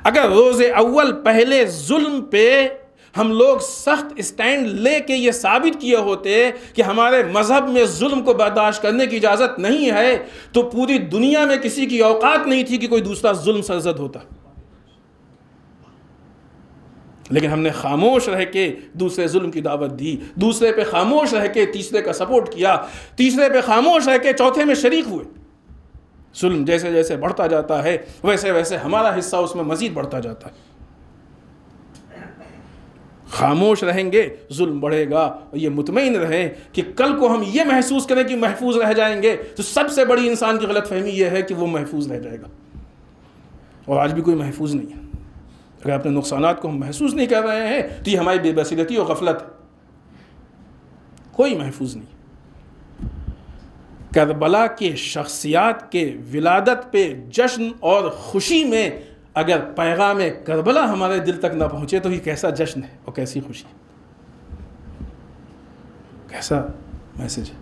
اگر روز اول پہلے ظلم پہ ہم لوگ سخت اسٹینڈ لے کے یہ ثابت کیے ہوتے کہ ہمارے مذہب میں ظلم کو برداشت کرنے کی اجازت نہیں ہے، تو پوری دنیا میں کسی کی اوقات نہیں تھی کہ کوئی دوسرا ظلم سرزد ہوتا۔ لیکن ہم نے خاموش رہ کے دوسرے ظلم کی دعوت دی، دوسرے پہ خاموش رہ کے تیسرے کا سپورٹ کیا، تیسرے پہ خاموش رہ کے چوتھے میں شریک ہوئے۔ ظلم جیسے جیسے بڑھتا جاتا ہے ویسے ویسے ہمارا حصہ اس میں مزید بڑھتا جاتا ہے۔ خاموش رہیں گے ظلم بڑھے گا، اور یہ مطمئن رہیں کہ کل کو ہم یہ محسوس کریں کہ محفوظ رہ جائیں گے تو سب سے بڑی انسان کی غلط فہمی یہ ہے کہ وہ محفوظ رہ جائے گا، اور آج بھی کوئی محفوظ نہیں ہے۔ اگر اپنے نقصانات کو ہم محسوس نہیں کر رہے ہیں تو یہ ہماری بے بصیرتی اور غفلت ہے، کوئی محفوظ نہیں۔ کربلا کے شخصیات کے ولادت پہ جشن اور خوشی میں اگر پیغام کربلا ہمارے دل تک نہ پہنچے تو یہ کیسا جشن ہے اور کیسی خوشی، کیسا میسج ہے۔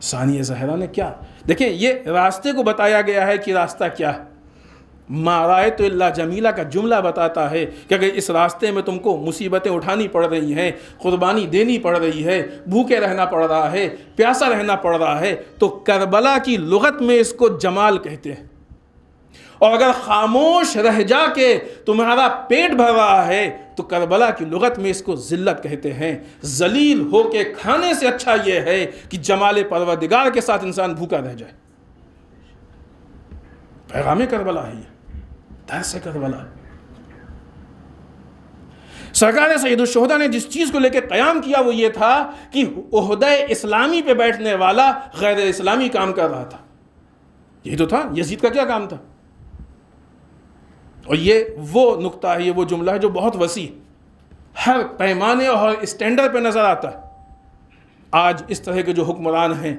ثانیہ زہرا نے کیا، دیکھیں یہ راستے کو بتایا گیا ہے کہ راستہ کیا ہے۔ ما رأیت الا جمیلہ کا جملہ بتاتا ہے کہ اگر اس راستے میں تم کو مصیبتیں اٹھانی پڑ رہی ہیں، قربانی دینی پڑ رہی ہے، بھوکے رہنا پڑ رہا ہے، پیاسا رہنا پڑ رہا ہے، تو کربلا کی لغت میں اس کو جمال کہتے ہیں۔ اور اگر خاموش رہ جا کے تمہارا پیٹ بھر رہا ہے تو کربلا کی لغت میں اس کو ذلت کہتے ہیں۔ ذلیل ہو کے کھانے سے اچھا یہ ہے کہ جمال پروردگار کے ساتھ انسان بھوکا رہ جائے۔ پیغام کربلا ہے یہ، درس کربلا۔ سرکار سید الشہداء نے جس چیز کو لے کے قیام کیا وہ یہ تھا کہ عہدہ اسلامی پہ بیٹھنے والا غیر اسلامی کام کر رہا تھا. یہی تو تھا یزید کا کیا کام تھا. اور یہ وہ نقطہ ہے, یہ وہ جملہ ہے جو بہت وسیع ہر پیمانے اور ہر اسٹینڈرڈ پہ نظر آتا ہے. آج اس طرح کے جو حکمران ہیں,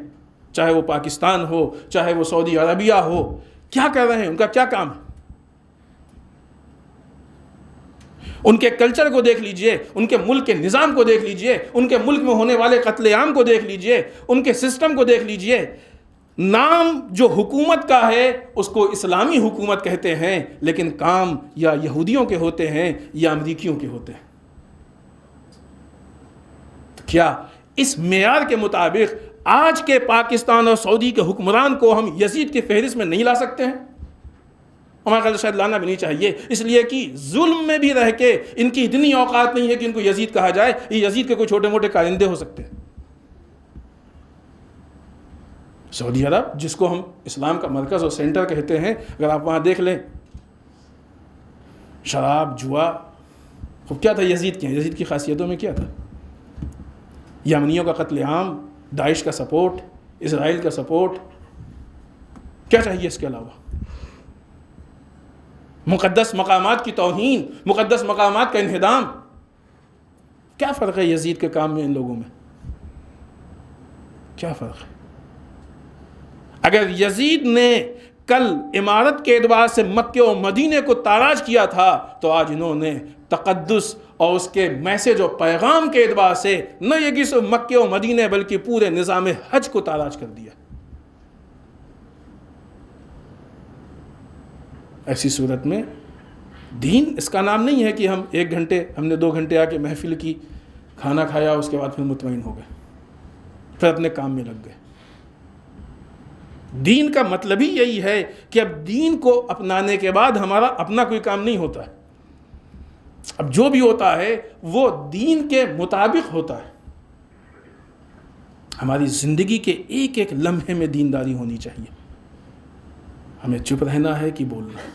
چاہے وہ پاکستان ہو چاہے وہ سعودی عربیہ ہو, کیا کر رہے ہیں, ان کا کیا کام ہے. ان کے کلچر کو دیکھ لیجئے, ان کے ملک کے نظام کو دیکھ لیجئے, ان کے ملک میں ہونے والے قتل عام کو دیکھ لیجئے, ان کے سسٹم کو دیکھ لیجئے. نام جو حکومت کا ہے اس کو اسلامی حکومت کہتے ہیں, لیکن کام یا یہودیوں کے ہوتے ہیں یا امریکیوں کے ہوتے ہیں. تو کیا اس معیار کے مطابق آج کے پاکستان اور سعودی کے حکمران کو ہم یزید کی فہرست میں نہیں لا سکتے ہیں؟ ہمارے خیال شاید لانا بھی نہیں چاہیے, اس لیے کہ ظلم میں بھی رہ کے ان کی اتنی اوقات نہیں ہے کہ ان کو یزید کہا جائے. یہ یزید کے کوئی چھوٹے موٹے کارندے ہو سکتے ہیں. سعودی عرب جس کو ہم اسلام کا مرکز اور سینٹر کہتے ہیں, اگر آپ وہاں دیکھ لیں, شراب, جوا, خب کیا تھا یزید کے, یزید کی خاصیتوں میں کیا تھا؟ یمنیوں کا قتل عام, داعش کا سپورٹ, اسرائیل کا سپورٹ, کیا چاہیے اس کے علاوہ؟ مقدس مقامات کی توہین, مقدس مقامات کا انہدام. کیا فرق ہے یزید کے کام میں ان لوگوں میں؟ کیا فرق ہے؟ اگر یزید نے کل عمارت کے اعتبار سے مکے و مدینے کو تاراج کیا تھا تو آج انہوں نے تقدس اور اس کے میسج و پیغام کے اعتبار سے نہ یہ کہ صرف مکے و مدینے بلکہ پورے نظام حج کو تاراج کر دیا. ایسی صورت میں دین اس کا نام نہیں ہے کہ ہم 1 گھنٹے, ہم نے 2 گھنٹے آ کے محفل کی, کھانا کھایا, اس کے بعد پھر مطمئن ہو گئے, پھر اپنے کام میں لگ گئے. دین کا مطلب ہی یہی ہے کہ اب دین کو اپنانے کے بعد ہمارا اپنا کوئی کام نہیں ہوتا ہے. اب جو بھی ہوتا ہے وہ دین کے مطابق ہوتا ہے. ہماری زندگی کے ایک ایک لمحے میں دینداری ہونی چاہیے. ہمیں چپ رہنا ہے کہ بولنا ہے.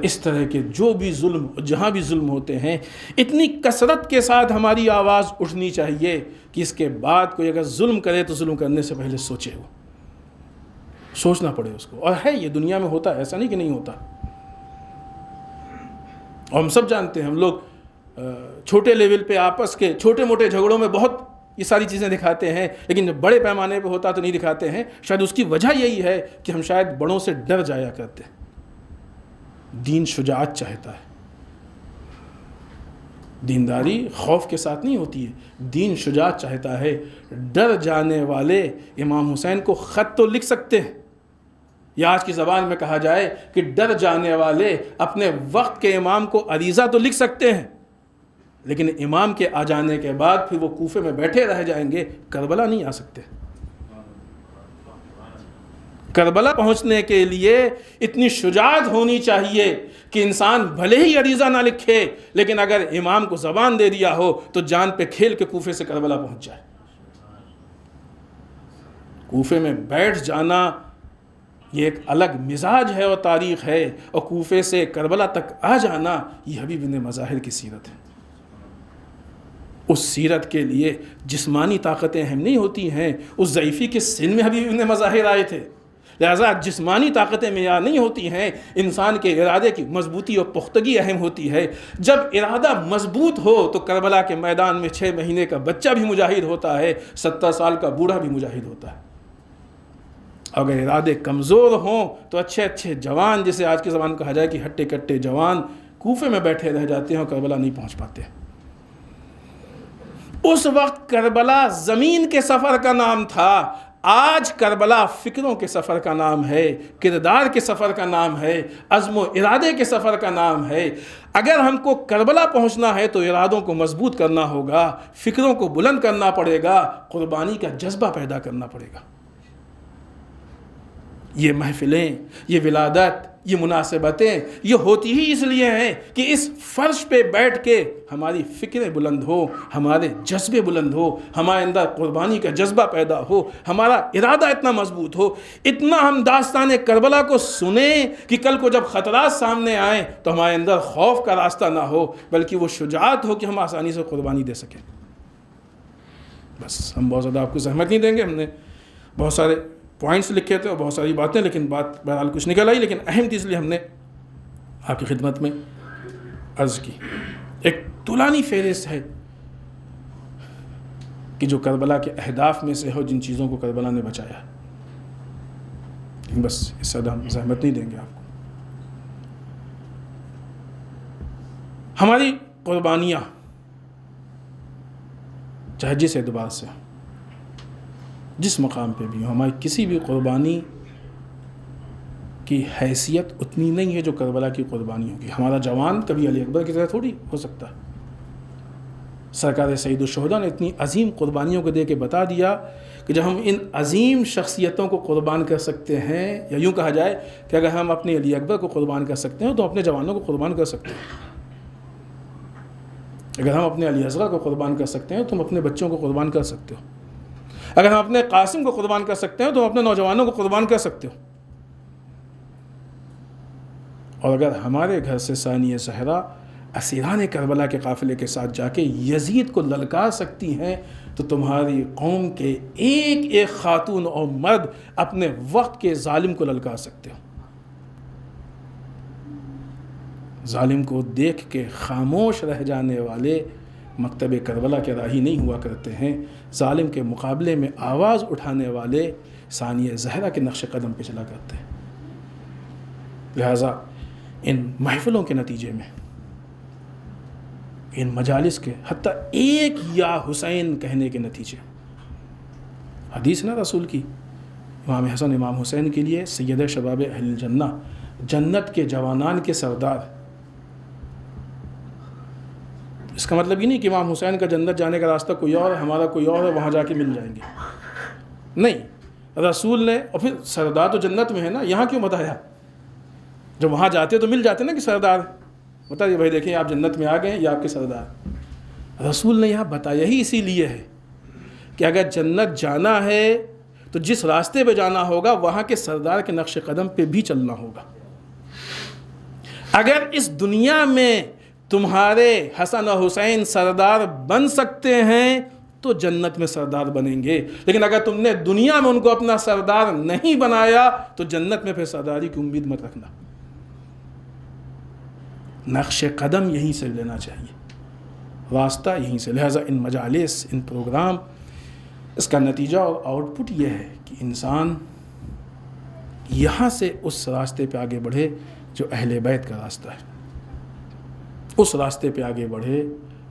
اس طرح کے جو بھی ظلم, جہاں بھی ظلم ہوتے ہیں, اتنی کثرت کے ساتھ ہماری آواز اٹھنی چاہیے کہ اس کے بعد کوئی اگر ظلم کرے تو ظلم کرنے سے پہلے سوچے, ہو سوچنا پڑے اس کو. اور ہے یہ دنیا میں ہوتا ہے, ایسا نہیں کہ نہیں ہوتا. اور ہم سب جانتے ہیں, ہم لوگ چھوٹے لیول پہ آپس کے چھوٹے موٹے جھگڑوں میں بہت یہ ساری چیزیں دکھاتے ہیں, لیکن جب بڑے پیمانے پہ ہوتا تو نہیں دکھاتے ہیں. شاید اس کی وجہ یہی ہے کہ ہم شاید بڑوں سے ڈر جایا کرتے ہیں. دین شجاعت چاہتا ہے. دینداری خوف کے ساتھ نہیں ہوتی ہے, دین شجاعت چاہتا ہے. ڈر جانے والے امام حسین کو خط تو لکھ سکتے ہیں, یا آج کی زبان میں کہا جائے کہ ڈر جانے والے اپنے وقت کے امام کو عریضہ تو لکھ سکتے ہیں, لیکن امام کے آ جانے کے بعد پھر وہ کوفے میں بیٹھے رہ جائیں گے, کربلا نہیں آ سکتے. کربلا پہنچنے کے لیے اتنی شجاعت ہونی چاہیے کہ انسان بھلے ہی عریضہ نہ لکھے, لیکن اگر امام کو زبان دے دیا ہو تو جان پہ کھیل کے کوفے سے کربلا پہنچ جائے. کوفے میں بیٹھ جانا یہ ایک الگ مزاج ہے اور تاریخ ہے, اور کوفے سے کربلا تک آ جانا یہ حبیب ابن مظاہر کی سیرت ہے. اس سیرت کے لیے جسمانی طاقتیں اہم نہیں ہوتی ہیں. اس ضعیفی کے سن میں حبیب ابن مظاہر آئے تھے, لہذا جسمانی طاقتیں معیار نہیں ہوتی ہیں, انسان کے ارادے کی مضبوطی اور پختگی اہم ہوتی ہے. جب ارادہ مضبوط ہو تو کربلا کے میدان میں 6 مہینے کا بچہ بھی مجاہد ہوتا ہے, 70 سال کا بوڑھا بھی مجاہد ہوتا ہے. اگر ارادے کمزور ہوں تو اچھے اچھے جوان, جسے آج کے زمانے میں کہا جائے کہ ہٹے کٹے جوان, کوفے میں بیٹھے رہ جاتے ہیں اور کربلا نہیں پہنچ پاتے. اس وقت کربلا زمین کے سفر کا نام تھا, آج کربلا فکروں کے سفر کا نام ہے, کردار کے سفر کا نام ہے, عزم و ارادے کے سفر کا نام ہے. اگر ہم کو کربلا پہنچنا ہے تو ارادوں کو مضبوط کرنا ہوگا, فکروں کو بلند کرنا پڑے گا, قربانی کا جذبہ پیدا کرنا پڑے گا. یہ محفلیں, یہ ولادت, یہ مناسبتیں یہ ہوتی ہی اس لیے ہیں کہ اس فرش پہ بیٹھ کے ہماری فکریں بلند ہو، ہمارے جذبے بلند ہو، ہمارے اندر قربانی کا جذبہ پیدا ہو، ہمارا ارادہ اتنا مضبوط ہو، اتنا ہم داستان کربلا کو سنیں کہ کل کو جب خطرات سامنے آئیں تو ہمارے اندر خوف کا راستہ نہ ہو، بلکہ وہ شجاعت ہو کہ ہم آسانی سے قربانی دے سکیں۔ بس ہم بہت زیادہ آپ کو زحمت نہیں دیں گے، ہم نے بہت سارے پوائنٹس لکھے تھے اور بہت ساری باتیں، لیکن بات بہرحال کچھ نکل آئی، لیکن اہم تھی اس لیے ہم نے آپ کی خدمت میں عرض کی۔ ایک طولانی فہرست ہے کہ جو کربلا کے اہداف میں سے ہو، جن چیزوں کو کربلا نے بچایا، بس اس سے ہم زحمت نہیں دیں گے آپ کو۔ ہماری قربانیاں چاہے جس اعتبار سے جس مقام پہ بھی ہو، ہماری کسی بھی قربانی کی حیثیت اتنی نہیں ہے جو کربلا کی قربانی ہوگی۔ ہمارا جوان کبھی علی اکبر کی طرح تھوڑی ہو سکتا ہے۔ سرکار سید الشہداء نے اتنی عظیم قربانیوں کو دے کے بتا دیا کہ جب ہم ان عظیم شخصیتوں کو قربان کر سکتے ہیں، یا یوں کہا جائے کہ اگر ہم اپنے علی اکبر کو قربان کر سکتے ہیں تو اپنے جوانوں کو قربان کر سکتے ہیں۔ اگر ہم اپنے علی اصغر کو قربان کر سکتے ہیں تو ہم اپنے بچوں کو قربان کر سکتے ہو۔ اگر ہم اپنے قاسم کو قربان کر سکتے ہیں تو ہم اپنے نوجوانوں کو قربان کر سکتے ہو۔ اور اگر ہمارے گھر سے ثانیہ زہرا اسیران کربلا کے قافلے کے ساتھ جا کے یزید کو للکار سکتی ہیں تو تمہاری قوم کے ایک ایک خاتون اور مرد اپنے وقت کے ظالم کو للکار سکتے ہو۔ ظالم کو دیکھ کے خاموش رہ جانے والے مکتب کربلا کے راہی نہیں ہوا کرتے ہیں، ظالم کے مقابلے میں آواز اٹھانے والے ثانیہ زہرا کے نقش قدم پہ چلا کرتے ہیں۔ لہٰذا ان محفلوں کے نتیجے میں، ان مجالس کے، حتیٰ ایک یا حسین کہنے کے نتیجے، حدیث نا رسول کی، امام حسن امام حسین کے لیے سید شباب اہل الجنہ، جنت کے جوانان کے سردار۔ اس کا مطلب یہ نہیں کہ امام حسین کا جنت جانے کا راستہ کوئی اور، ہمارا کوئی اور ہے، وہاں جا کے مل جائیں گے، نہیں۔ رسول نے، اور پھر سردار تو جنت میں ہے نا، یہاں کیوں بتایا؟ جب وہاں جاتے تو مل جاتے نا کہ سردار، بتائیے بھائی دیکھیں آپ جنت میں آ گئے، یہ آپ کے سردار۔ رسول نے یہاں بتایا ہی اسی لیے ہے کہ اگر جنت جانا ہے تو جس راستے پہ جانا ہوگا وہاں کے سردار کے نقش قدم پہ بھی چلنا ہوگا۔ اگر اس دنیا میں تمہارے حسن و حسین سردار بن سکتے ہیں تو جنت میں سردار بنیں گے، لیکن اگر تم نے دنیا میں ان کو اپنا سردار نہیں بنایا تو جنت میں پھر سرداری کی امید مت رکھنا۔ نقش قدم یہیں سے لینا چاہیے، راستہ یہیں سے۔ لہٰذا ان مجالس، ان پروگرام، اس کا نتیجہ اور آؤٹ پٹ یہ ہے کہ انسان یہاں سے اس راستے پہ آگے بڑھے جو اہل بیت کا راستہ ہے، اس راستے پہ آگے بڑھے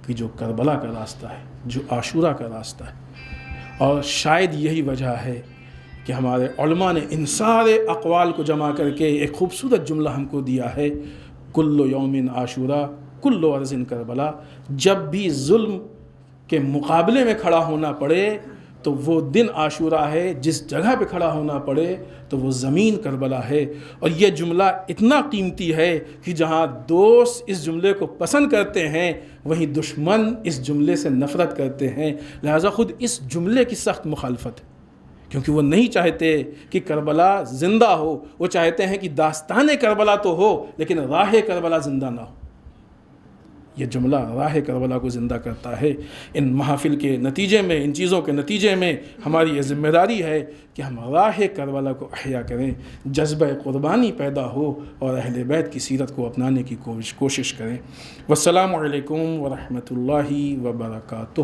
کہ جو کربلا کا راستہ ہے، جو عاشورہ کا راستہ ہے۔ اور شاید یہی وجہ ہے کہ ہمارے علماء نے ان سارے اقوال کو جمع کر کے ایک خوبصورت جملہ ہم کو دیا ہے، کل یوم عاشورہ کل ارض کربلا۔ جب بھی ظلم کے مقابلے میں کھڑا ہونا پڑے تو وہ دن عاشورہ ہے، جس جگہ پہ کھڑا ہونا پڑے تو وہ زمین کربلا ہے۔ اور یہ جملہ اتنا قیمتی ہے کہ جہاں دوست اس جملے کو پسند کرتے ہیں وہیں دشمن اس جملے سے نفرت کرتے ہیں۔ لہٰذا خود اس جملے کی سخت مخالفت ہے، کیونکہ وہ نہیں چاہتے کہ کربلا زندہ ہو، وہ چاہتے ہیں کہ داستان کربلا تو ہو لیکن راہ کربلا زندہ نہ ہو۔ یہ جملہ راہ کربلا کو زندہ کرتا ہے۔ ان محافل کے نتیجے میں، ان چیزوں کے نتیجے میں ہماری یہ ذمہ داری ہے کہ ہم راہ کربلا کو احیا کریں، جذبہ قربانی پیدا ہو اور اہل بیت کی سیرت کو اپنانے کی کوشش کریں۔ والسلام علیکم ورحمۃ اللہ وبرکاتہ۔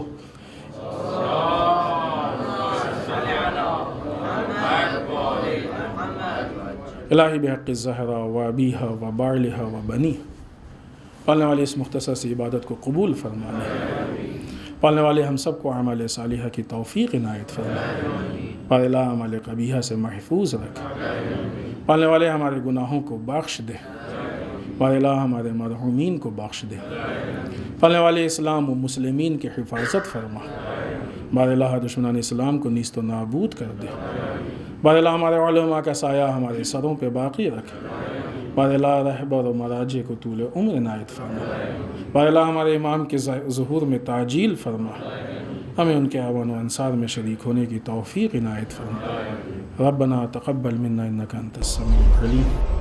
الہی بحق الزہرا و ابیہا و بعلہا و بنیہا، پالنے والے اس مختصر سی عبادت کو قبول فرما لے، پالنے والے ہم سب کو اعمال صالحہ کی توفیق عنایت فرما، پالنے اعمال قبیحہ سے محفوظ رکھ، پالنے والے ہمارے گناہوں کو بخش دے، پالنے ہمارے مرحومین کو بخش دے، پالنے والے اسلام و مسلمین کی حفاظت فرما، پالنے دشمنان اسلام کو نیست و نابود کر دے، پالنے ہمارے علماء کا سایہ ہمارے سروں پہ باقی رکھ، بارلا رہبر و مراجع کو طول عمر عنایت فرما، بارلا ہمارے امام کے ظہور میں تعجیل فرما، ہمیں ان کے اعوان و انصار میں شریک ہونے کی توفیق عنایت فرما۔ ربنا تقبل منا انک انت السمیع العلیم۔